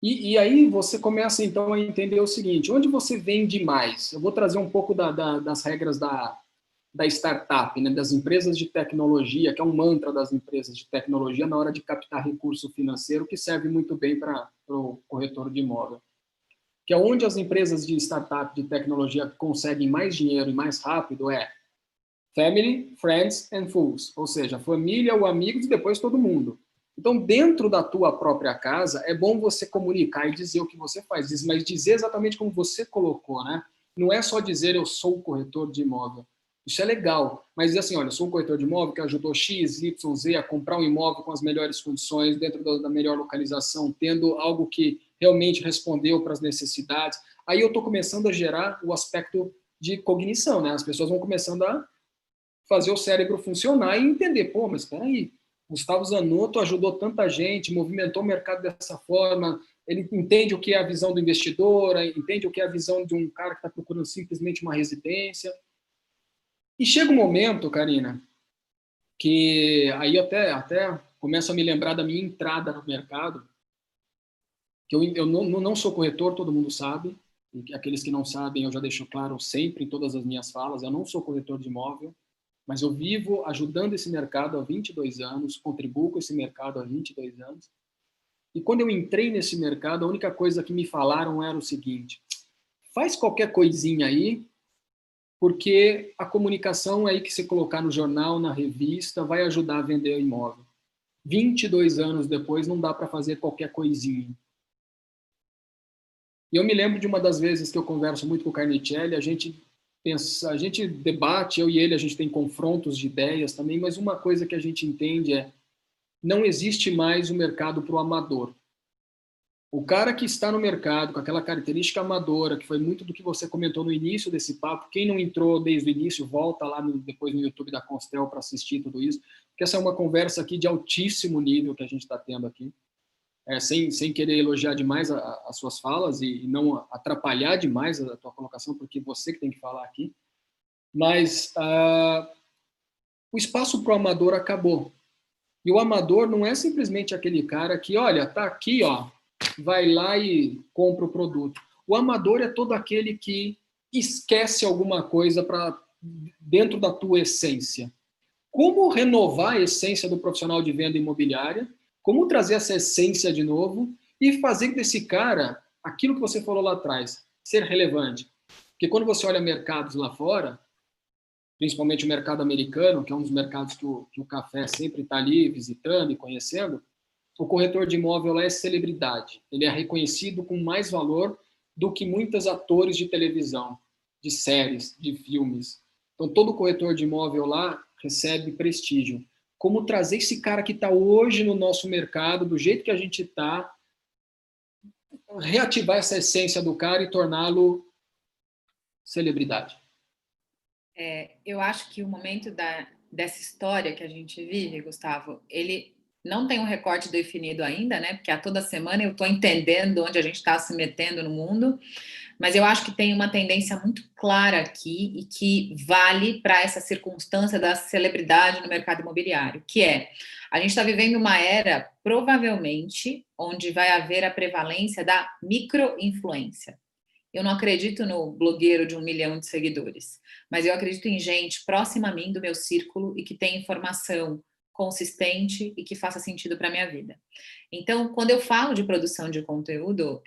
S2: E aí você começa, então, a entender o seguinte, onde você vende mais? Eu vou trazer um pouco das regras da startup, né, das empresas de tecnologia, que é um mantra das empresas de tecnologia na hora de captar recurso financeiro, que serve muito bem para o corretor de imóvel. Que é onde as empresas de startup de tecnologia conseguem mais dinheiro e mais rápido family, friends and fools, ou seja, família, o amigos e depois todo mundo. Então, dentro da tua própria casa, é bom você comunicar e dizer o que você faz, mas dizer exatamente como você colocou, né? Não é só dizer eu sou corretor de imóvel. Isso é legal, mas dizer assim, olha, eu sou um corretor de imóvel que ajudou X, Y, Z a comprar um imóvel com as melhores condições, dentro da melhor localização, tendo algo que realmente respondeu para as necessidades. Aí eu estou começando a gerar o aspecto de cognição, né? As pessoas vão começando a fazer o cérebro funcionar e entender, pô, mas espera aí, Gustavo Zanotto ajudou tanta gente, movimentou o mercado dessa forma, ele entende o que é a visão do investidor, entende o que é a visão de um cara que está procurando simplesmente uma residência. E chega um momento, Karina, que aí até começo a me lembrar da minha entrada no mercado, que eu não sou corretor, todo mundo sabe, e aqueles que não sabem eu já deixo claro sempre em todas as minhas falas, eu não sou corretor de imóvel, mas eu vivo ajudando esse mercado há 22 anos, contribuo com esse mercado há 22 anos. E quando eu entrei nesse mercado, a única coisa que me falaram era o seguinte, faz qualquer coisinha aí, porque a comunicação aí que você colocar no jornal, na revista, vai ajudar a vender o imóvel. 22 anos depois, não dá para fazer qualquer coisinha. E eu me lembro de uma das vezes que eu converso muito com o Carnicelli, a gente debate, eu e ele, a gente tem confrontos de ideias também, mas uma coisa que a gente entende não existe mais o mercado para o amador. O cara que está no mercado com aquela característica amadora, que foi muito do que você comentou no início desse papo, quem não entrou desde o início, volta lá depois no YouTube da Constel para assistir tudo isso, porque essa é uma conversa aqui de altíssimo nível que a gente está tendo aqui, sem querer elogiar demais as suas falas e não atrapalhar demais a tua colocação, porque você que tem que falar aqui, mas o espaço para o amador acabou. E o amador não é simplesmente aquele cara que, olha, tá aqui, ó, vai lá e compra o produto. O amador é todo aquele que esquece alguma coisa dentro da tua essência. Como renovar a essência do profissional de venda imobiliária, como trazer essa essência de novo e fazer desse cara, aquilo que você falou lá atrás, ser relevante. Porque quando você olha mercados lá fora, principalmente o mercado americano, que é um dos mercados que o café sempre está ali visitando e conhecendo, o corretor de imóvel lá é celebridade. Ele é reconhecido com mais valor do que muitos atores de televisão, de séries, de filmes. Então, todo corretor de imóvel lá recebe prestígio. Como trazer esse cara que está hoje no nosso mercado, do jeito que a gente está, reativar essa essência do cara e torná-lo celebridade.
S3: Eu acho que o momento dessa história que a gente vive, Gustavo, ele não tem um recorte definido ainda, né? Porque a toda semana eu estou entendendo onde a gente está se metendo no mundo, mas eu acho que tem uma tendência muito clara aqui e que vale para essa circunstância da celebridade no mercado imobiliário, que é, a gente está vivendo uma era, provavelmente, onde vai haver a prevalência da micro-influência. Eu não acredito no blogueiro de 1 milhão de seguidores, mas eu acredito em gente próxima a mim, do meu círculo, e que tem informação consistente e que faça sentido para a minha vida. Então, quando eu falo de produção de conteúdo,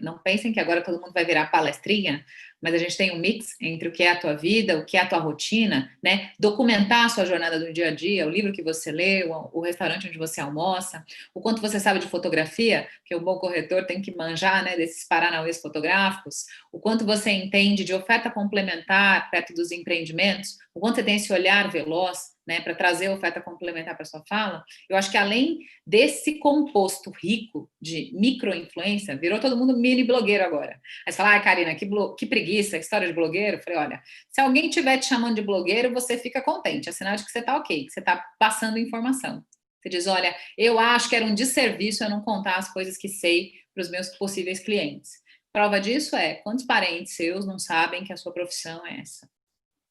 S3: não pensem que agora todo mundo vai virar palestrinha, mas a gente tem um mix entre o que é a tua vida, o que é a tua rotina, né? Documentar a sua jornada do dia a dia, o livro que você lê, o restaurante onde você almoça, o quanto você sabe de fotografia, que o bom corretor tem que manjar, né, desses paranauês fotográficos, o quanto você entende de oferta complementar perto dos empreendimentos, o quanto você tem esse olhar veloz, né, para trazer oferta complementar para sua fala. Eu acho que além desse composto rico de micro-influência, virou todo mundo mini blogueiro agora. Aí você fala, Karina, que preguiça, história de blogueiro. Eu falei, olha, se alguém estiver te chamando de blogueiro, você fica contente, é sinal de que você está ok, que você está passando informação. Você diz, olha, eu acho que era um desserviço eu não contar as coisas que sei para os meus possíveis clientes. Prova disso é, quantos parentes seus não sabem que a sua profissão é essa?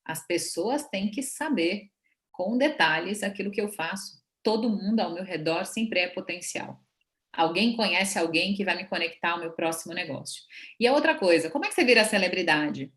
S3: As pessoas têm que saber com detalhes aquilo que eu faço. Todo mundo ao meu redor sempre é potencial. Alguém conhece alguém que vai me conectar ao meu próximo negócio. E a outra coisa, como é que você vira celebridade?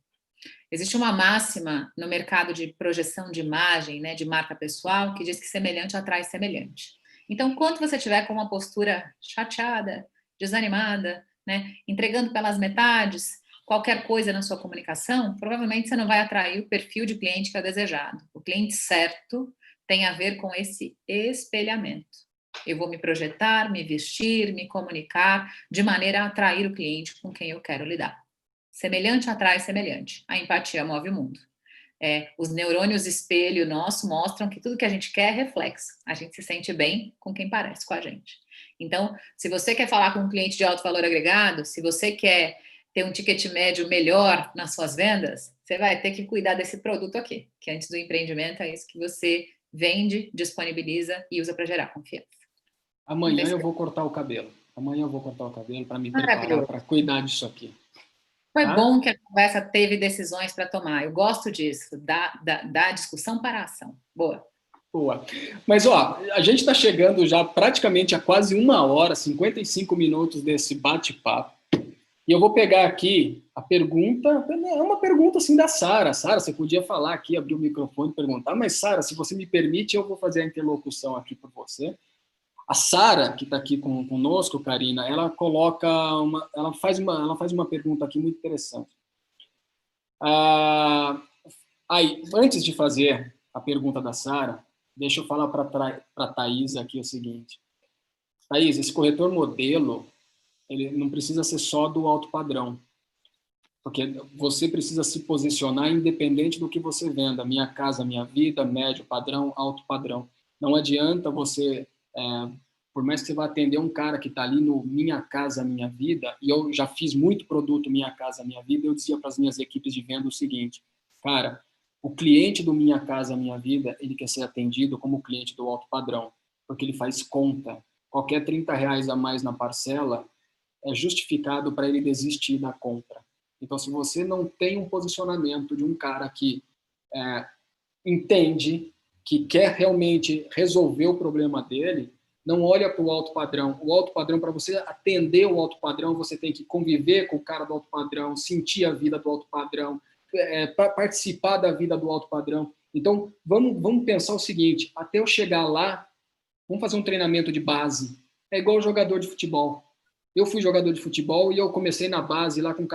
S3: Existe uma máxima no mercado de projeção de imagem, né, de marca pessoal, que diz que semelhante atrai semelhante. Então, quando você tiver com uma postura chateada, desanimada, né, entregando pelas metades, qualquer coisa na sua comunicação, provavelmente você não vai atrair o perfil de cliente que é desejado. O cliente certo tem a ver com esse espelhamento. Eu vou me projetar, me vestir, me comunicar de maneira a atrair o cliente com quem eu quero lidar. Semelhante atrai semelhante. A empatia move o mundo. Os neurônios espelho nosso mostram que tudo que a gente quer é reflexo. A gente se sente bem com quem parece com a gente. Então, se você quer falar com um cliente de alto valor agregado, se você quer ter um ticket médio melhor nas suas vendas, você vai ter que cuidar desse produto aqui, que antes do empreendimento é isso que você vende, disponibiliza e usa para gerar confiança.
S2: Amanhã eu vou cortar o cabelo. Amanhã eu vou cortar o cabelo para me preparar para cuidar disso aqui.
S3: Foi bom que a conversa teve decisões para tomar. Eu gosto disso, da discussão para a ação. Boa.
S2: Boa. Mas, ó, a gente está chegando já praticamente a quase 1 hora, 55 minutos desse bate-papo. E eu vou pegar aqui a pergunta, é uma pergunta assim da Sara. Sara, você podia falar aqui, abrir o microfone e perguntar, mas Sara, se você me permite, eu vou fazer a interlocução aqui por você. A Sara, que está aqui conosco, Karina, ela faz uma pergunta aqui muito interessante. Antes de fazer a pergunta da Sara, deixa eu falar para a Thaís aqui o seguinte. Thaís, esse corretor modelo, ele não precisa ser só do alto padrão, porque você precisa se posicionar independente do que você venda. Minha casa, minha vida, médio padrão, alto padrão. Não adianta você, por mais que você vá atender um cara que está ali no Minha Casa, Minha Vida, e eu já fiz muito produto Minha Casa, Minha Vida, eu dizia para as minhas equipes de venda o seguinte, cara, o cliente do Minha Casa, Minha Vida, ele quer ser atendido como o cliente do alto padrão, porque ele faz conta. Qualquer R$30 a mais na parcela é justificado para ele desistir da compra. Então, se você não tem um posicionamento de um cara que entende, que quer realmente resolver o problema dele, não olha para o alto padrão. O alto padrão, para você atender o alto padrão, você tem que conviver com o cara do alto padrão, sentir a vida do alto padrão, participar da vida do alto padrão. Então, vamos pensar o seguinte, até eu chegar lá, vamos fazer um treinamento de base. É igual jogador de futebol. Eu fui jogador de futebol e eu comecei na base lá com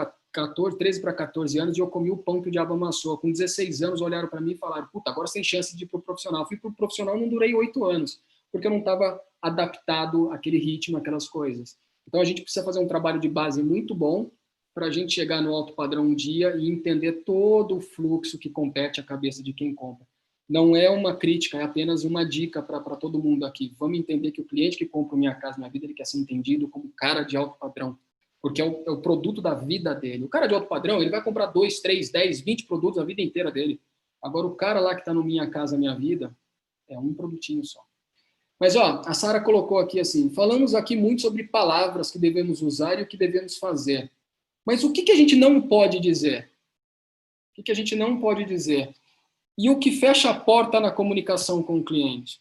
S2: 13 para 14 anos e eu comi o pão que o diabo amassou. Com 16 anos olharam para mim e falaram, puta, agora você tem chance de ir pro profissional. Fui pro profissional e não durei 8 anos, porque eu não estava adaptado àquele ritmo, aquelas coisas. Então a gente precisa fazer um trabalho de base muito bom para a gente chegar no alto padrão um dia e entender todo o fluxo que compete à cabeça de quem compra. Não é uma crítica, é apenas uma dica para todo mundo aqui. Vamos entender que o cliente que compra Minha Casa Minha Vida, ele quer ser entendido como cara de alto padrão, porque é o produto da vida dele. O cara de alto padrão, ele vai comprar 2, 3, 10, 20 produtos a vida inteira dele. Agora, o cara lá que está no Minha Casa Minha Vida, é um produtinho só. Mas, ó, a Sara colocou aqui assim, falamos aqui muito sobre palavras que devemos usar e o que devemos fazer. Mas o que a gente não pode dizer? O que a gente não pode dizer? E o que fecha a porta na comunicação com o cliente?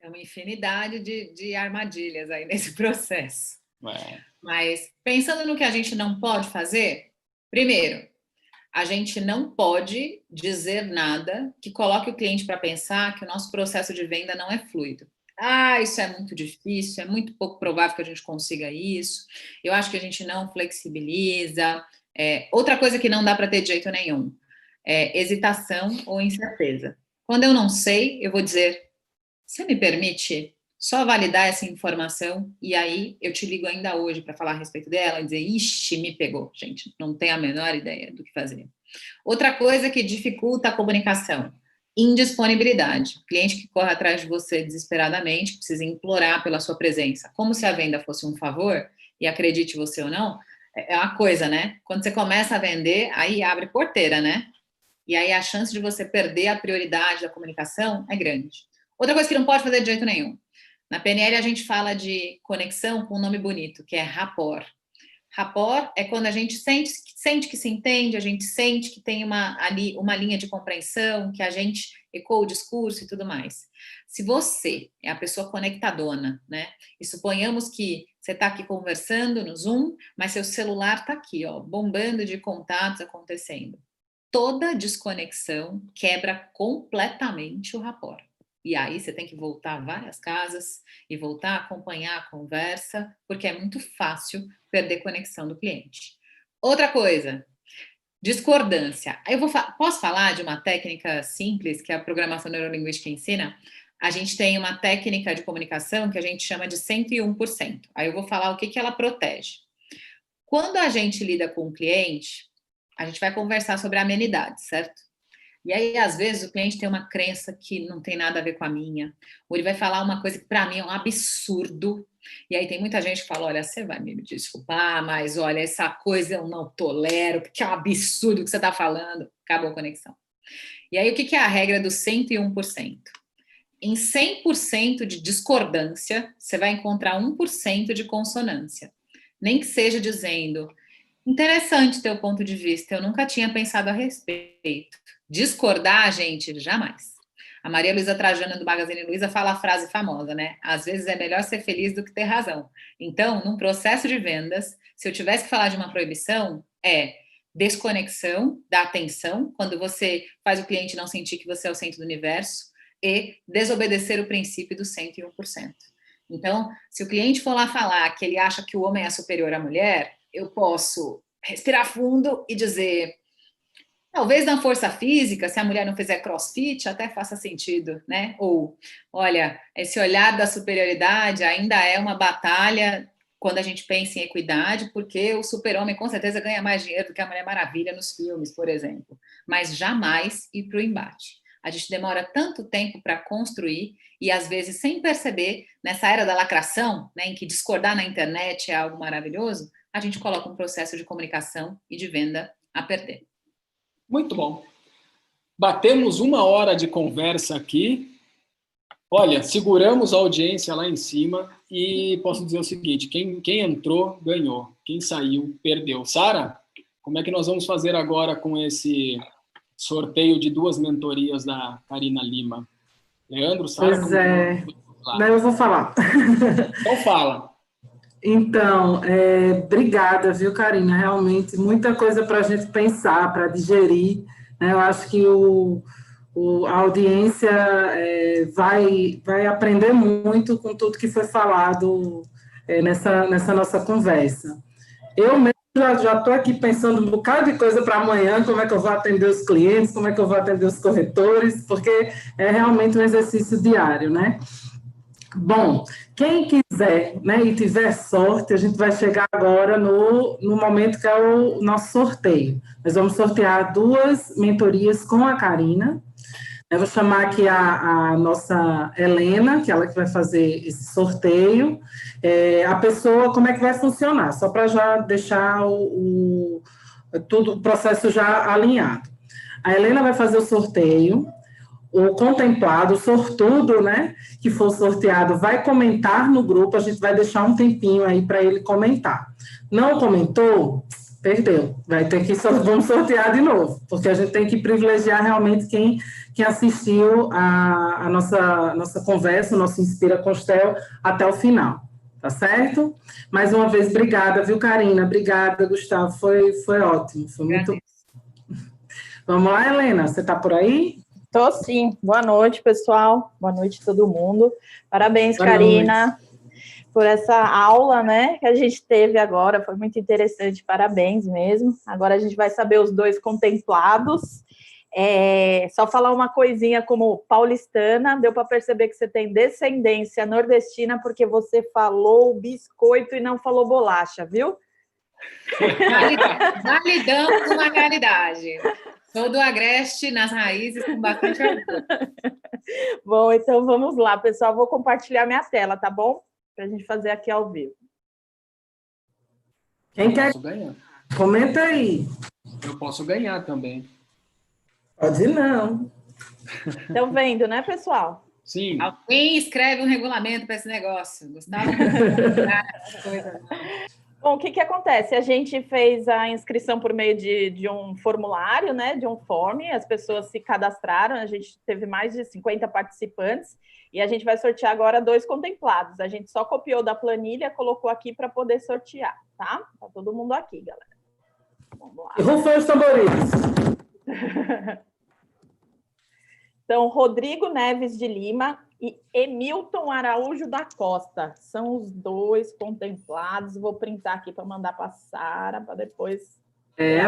S3: É uma infinidade de armadilhas aí nesse processo. Mas pensando no que a gente não pode fazer, primeiro, a gente não pode dizer nada que coloque o cliente para pensar que o nosso processo de venda não é fluido. Isso é muito difícil, é muito pouco provável que a gente consiga isso. Eu acho que a gente não flexibiliza. Outra coisa que não dá para ter de jeito nenhum é hesitação ou incerteza. Quando eu não sei, eu vou dizer, você me permite só validar essa informação e aí eu te ligo ainda hoje para falar a respeito dela e dizer, ixi, me pegou. Gente, não tem a menor ideia do que fazer. Outra coisa que dificulta a comunicação, indisponibilidade. O cliente que corre atrás de você desesperadamente, precisa implorar pela sua presença. Como se a venda fosse um favor, e acredite você ou não, é uma coisa, né? Quando você começa a vender, aí abre porteira, né? E aí a chance de você perder a prioridade da comunicação é grande. Outra coisa que não pode fazer de jeito nenhum. Na PNL a gente fala de conexão com um nome bonito, que é rapport. Rapport é quando a gente sente que se entende, a gente sente que tem uma linha de compreensão, que a gente ecoa o discurso e tudo mais. Se você é a pessoa conectadona, né? E suponhamos que você está aqui conversando no Zoom, mas seu celular está aqui, ó, bombando de contatos acontecendo. Toda desconexão quebra completamente o rapport. E aí você tem que voltar várias casas e voltar a acompanhar a conversa, porque é muito fácil perder conexão do cliente. Outra coisa, discordância. Posso falar de uma técnica simples que a programação neurolinguística ensina? A gente tem uma técnica de comunicação que a gente chama de 101%. Aí eu vou falar o que ela protege. Quando a gente lida com o cliente, a gente vai conversar sobre amenidades, certo? E aí, às vezes, o cliente tem uma crença que não tem nada a ver com a minha, ou ele vai falar uma coisa que para mim é um absurdo, e aí tem muita gente que fala, olha, você vai me desculpar, mas olha, essa coisa eu não tolero, porque é um absurdo o que você está falando. Acabou a conexão. E aí, o que é a regra do 101%? Em 100% de discordância, você vai encontrar 1% de consonância. Nem que seja dizendo, interessante teu ponto de vista, eu nunca tinha pensado a respeito. Discordar, gente, jamais. A Maria Luísa Trajano, do Magazine Luiza, fala a frase famosa, né? Às vezes é melhor ser feliz do que ter razão. Então, num processo de vendas, se eu tivesse que falar de uma proibição, é desconexão da atenção, quando você faz o cliente não sentir que você é o centro do universo, e desobedecer o princípio do 101%. Então, se o cliente for lá falar que ele acha que o homem é superior à mulher, eu posso respirar fundo e dizer, talvez na força física, se a mulher não fizer crossfit, até faça sentido, né? Ou, olha, esse olhar da superioridade ainda é uma batalha quando a gente pensa em equidade, porque o super-homem com certeza ganha mais dinheiro do que a Mulher Maravilha nos filmes, por exemplo. Mas jamais ir para o embate. A gente demora tanto tempo para construir e, às vezes, sem perceber, nessa era da lacração, né, em que discordar na internet é algo maravilhoso, a gente coloca um processo de comunicação e de venda a perder.
S2: Muito bom. Batemos 1 hora de conversa aqui. Olha, seguramos a audiência lá em cima e posso dizer o seguinte, quem entrou, ganhou. Quem saiu, perdeu. Sara, como é que nós vamos fazer agora com esse sorteio de 2 mentorias da Karina Lima? Leandro, Sara?
S4: Pois é. Daí eu vou falar.
S2: Então fala.
S4: Então, obrigada, viu, Karina? Realmente, muita coisa para a gente pensar, para digerir, né? Eu acho que a audiência vai aprender muito com tudo que foi falado nessa nossa conversa. Eu mesmo já estou aqui pensando um bocado de coisa para amanhã, como é que eu vou atender os clientes, como é que eu vou atender os corretores, porque é realmente um exercício diário, né? Bom, quem quiser, né, e tiver sorte, a gente vai chegar agora no momento que é o nosso sorteio. Nós vamos sortear 2 mentorias com a Karina. Eu vou chamar aqui a nossa Helena, que ela que vai fazer esse sorteio. A pessoa, como é que vai funcionar? Só para já deixar tudo, o processo já alinhado. A Helena vai fazer o sorteio. O contemplado, o sortudo, né, que for sorteado, vai comentar no grupo, a gente vai deixar um tempinho aí para ele comentar. Não comentou? Perdeu. Vai ter que vamos sortear de novo, porque a gente tem que privilegiar realmente quem assistiu a nossa conversa, o nosso Inspira Costel até o final. Tá certo? Mais uma vez, obrigada, viu, Karina? Obrigada, Gustavo. Foi ótimo. Foi muito. Vamos lá, Helena, você está por aí?
S5: Tô sim. Boa noite, pessoal. Boa noite, todo mundo. Parabéns,
S4: Boa
S5: Karina,
S4: noite.
S5: por essa aula, né, que a gente teve agora. Foi muito interessante. Parabéns mesmo. Agora a gente vai saber os 2 contemplados. Só falar uma coisinha como paulistana, deu para perceber que você tem descendência nordestina porque você falou biscoito e não falou bolacha, viu?
S3: Validamos uma realidade. Sou do Agreste, nas raízes, com bastante orgulho.
S5: Bom, então vamos lá, pessoal. Vou compartilhar minha tela, tá bom? Para a gente fazer aqui ao vivo.
S4: Quem quer
S2: ganhar?
S4: Comenta aí.
S2: Eu posso ganhar também.
S4: Pode não.
S5: Estão vendo, né, pessoal?
S2: Sim.
S3: Alguém escreve um regulamento para esse negócio. Gustavo.
S5: Bom, o que acontece? A gente fez a inscrição por meio de um formulário, né, de um form, as pessoas se cadastraram, a gente teve mais de 50 participantes, e a gente vai sortear agora 2 contemplados. A gente só copiou da planilha, colocou aqui para poder sortear, tá? Tá todo mundo aqui, galera. Vamos lá.
S4: E rufem os tambores.
S5: Então, Rodrigo Neves de Lima e Emilton Araújo da Costa. São os 2 contemplados. Vou printar aqui para mandar para a Sara, para depois...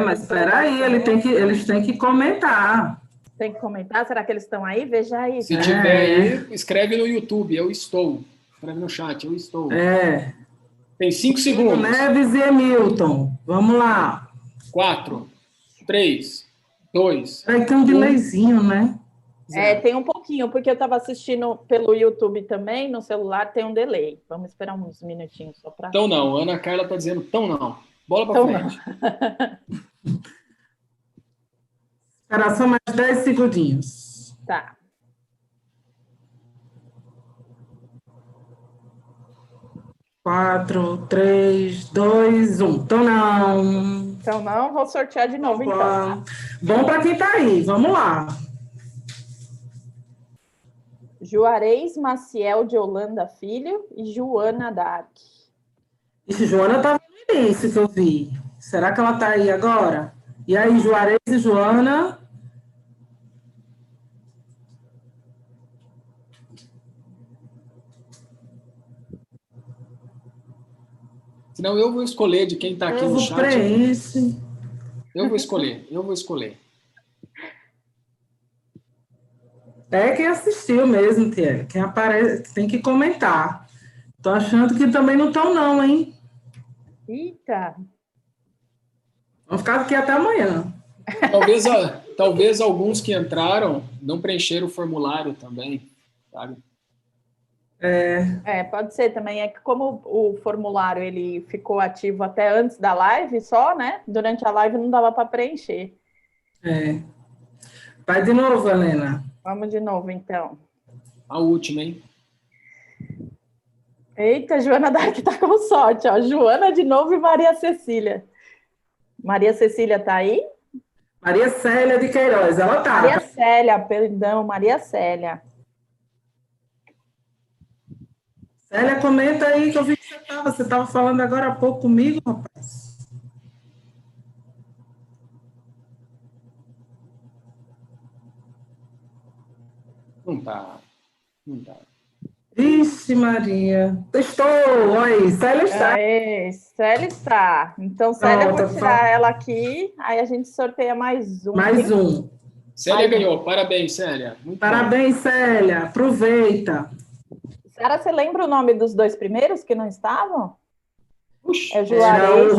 S4: Mas espera aí, eles têm que comentar.
S5: Tem que comentar? Será que eles estão aí? Veja aí.
S2: Se tiver aí, escreve no YouTube, eu estou. Escreve no chat, eu estou. Tem 5 segundos.
S4: Neves e Emilton. Vamos lá.
S2: 4, 3, 2...
S4: Aí tem um delayzinho, né?
S5: Tem um pouquinho, porque eu estava assistindo pelo YouTube também, no celular tem um delay. Vamos esperar uns minutinhos só para...
S2: Então não, Ana Carla está dizendo tão não. Bola para frente.
S4: Espera só mais 10 segundinhos.
S5: Tá.
S4: Quatro, 3, 2, 1. Então não,
S5: vou sortear de novo, então.
S4: Bom para quem está aí, vamos lá.
S5: Juarez Maciel de Holanda Filho e Joana Dark.
S4: Joana estava no início que eu vi. Será que ela está aí agora? E aí, Juarez e Joana?
S2: Senão eu vou escolher de quem está aqui no chat. Eu vou escolher.
S4: Quem assistiu mesmo, Tia. Quem aparece tem que comentar. Tô achando que também não estão não, hein?
S5: Eita!
S4: Vamos ficar aqui até amanhã.
S2: Talvez alguns que entraram não preencheram o formulário também, sabe?
S5: Pode ser também. É que como o formulário ele ficou ativo até antes da live só, né? Durante a live não dava para preencher.
S4: Vai de novo, Helena.
S5: Vamos de novo, então.
S2: A última, hein?
S5: Eita, Joana Dark tá com sorte, ó. Joana de novo e Maria Cecília. Maria Cecília tá aí?
S4: Maria Célia de Queiroz, ela tá.
S5: Maria Célia, perdão, Maria Célia.
S4: Célia, comenta aí que eu vi que você estava falando agora há pouco comigo, rapaz.
S2: Não tá.
S4: Vixe, Maria. Estou, oi, Célia está.
S5: Aê, Célia está. Então, Célia, eu vou tirar ela aqui, aí a gente sorteia mais um.
S4: Mais um.
S2: Célia ganhou. Parabéns, Célia. Muito
S4: Parabéns,
S2: bom.
S4: Célia. Aproveita.
S5: Sara, você lembra o nome dos 2 primeiros que não estavam?
S2: Puxa.
S4: Era o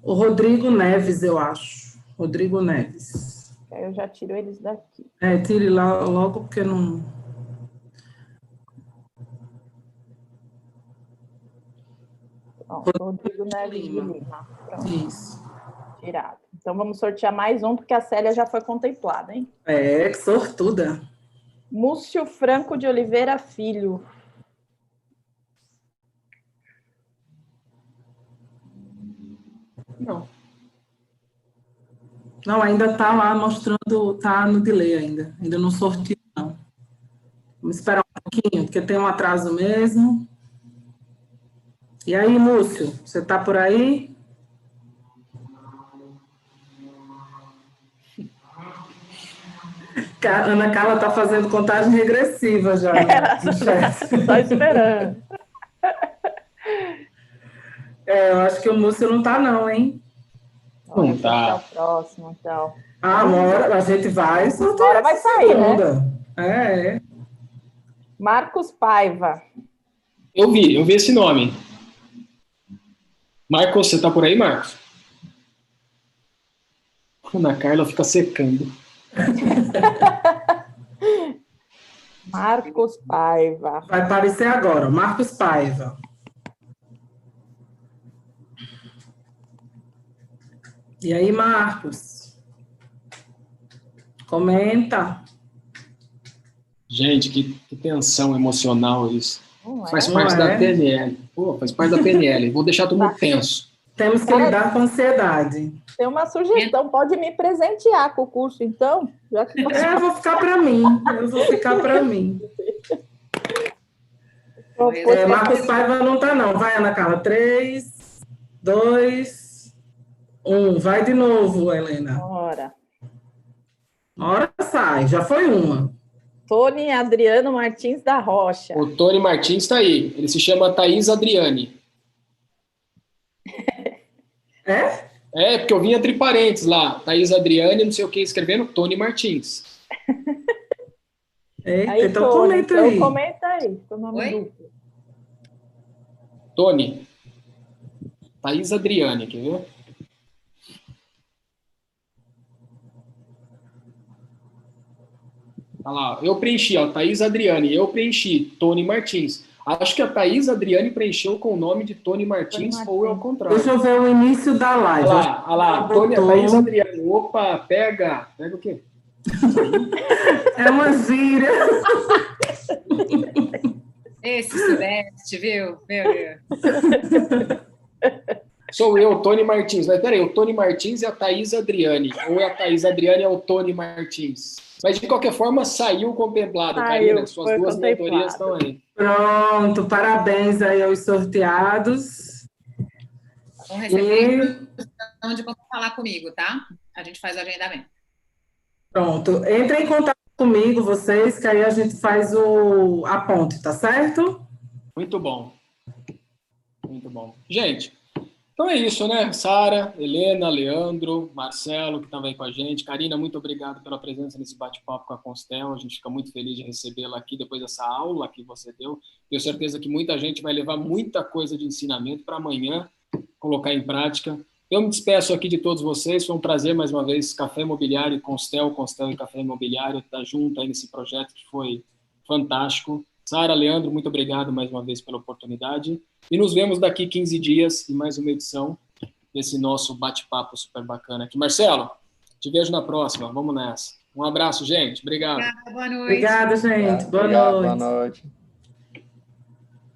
S4: Rodrigo Neves, eu acho. Rodrigo Neves.
S5: Eu já tiro eles daqui.
S4: Tire lá logo, porque não...
S5: Rodrigo Neves de Lima. Pronto.
S4: Isso.
S5: Tirado. Então, vamos sortear mais um, porque a Célia já foi contemplada, hein?
S4: Que sortuda.
S5: Múcio Franco de Oliveira Filho.
S4: Não, ainda está lá mostrando, está no delay ainda. Ainda não sorteio, não. Vamos esperar um pouquinho, porque tem um atraso mesmo. E aí, Múcio, você está por aí? A Ana Carla está fazendo contagem regressiva já.
S5: Só esperando.
S4: Eu acho que o Múcio não está, não, hein?
S2: Não tá.
S5: Até o próximo, então.
S4: Uma hora a gente vai sortear.
S5: Agora vai sair, né?
S3: Marcos Paiva.
S2: Eu vi esse nome. Marcos, você tá por aí, Marcos? Ana Carla fica secando.
S5: Marcos Paiva.
S4: Vai aparecer agora, Marcos Paiva. E aí, Marcos? Comenta.
S2: Gente, que tensão emocional isso. Faz parte da PNL. Faz parte da PNL. Vou deixar todo mundo tenso.
S4: Temos que lidar com ansiedade.
S5: Tem uma sugestão, pode me presentear com o curso, então? Já que
S4: eu vou ficar para mim. Marcos Paiva não está, não. Vai, Ana Carla. 3, 2, 1. Vai de novo, Helena. Hora sai. Já foi uma.
S5: Tony Adriano Martins da Rocha.
S2: O Tony Martins está aí. Ele se chama Thaís Adriane. Porque eu vi entre parênteses lá. Thaís Adriane, não sei o que, escrevendo Tony Martins.
S4: Então comenta aí.
S5: Comenta aí. Seu nome duplo.
S2: Tony. Thaís Adriane, quer ver? Olha lá, eu preenchi, Thaís Adriane, eu preenchi, Tony Martins. Acho que a Thaís Adriane preencheu com o nome de Tony Martins, ou é o contrário.
S4: Deixa eu ver o início da live.
S2: Olha lá, Thaís Adriane. Opa, pega o quê?
S4: É uma gíria.
S3: Esse Sudeste, viu? Meu Deus.
S2: Sou eu, Tony Martins. Mas peraí, o Tony Martins é a Thaís Adriane. Ou a Thaís Adriane é o Tony Martins. Mas, de qualquer forma, saiu contemplado, Karina. Suas 2 mentorias estão aí.
S4: Pronto, parabéns aí aos sorteados.
S3: Vão receber onde vão falar comigo, tá? A gente faz o agendamento.
S4: Pronto. Entrem em contato comigo, vocês, que aí a gente faz a ponte, tá certo?
S2: Muito bom. Muito bom. Gente, então é isso, né? Sara, Helena, Leandro, Marcelo, que estava aí com a gente. Karina, muito obrigado pela presença nesse bate-papo com a Constel. A gente fica muito feliz de recebê-la aqui depois dessa aula que você deu. Tenho certeza que muita gente vai levar muita coisa de ensinamento para amanhã colocar em prática. Eu me despeço aqui de todos vocês. Foi um prazer, mais uma vez, Café Imobiliário e Constel e Café Imobiliário, estar junto aí nesse projeto que foi fantástico. Sara, Leandro, muito obrigado mais uma vez pela oportunidade. E nos vemos daqui 15 dias em mais uma edição desse nosso bate-papo super bacana aqui. Marcelo, te vejo na próxima. Vamos nessa. Um abraço, gente. Obrigado.
S3: Obrigada, boa noite.
S4: Obrigada, gente. Boa noite.
S1: Boa noite.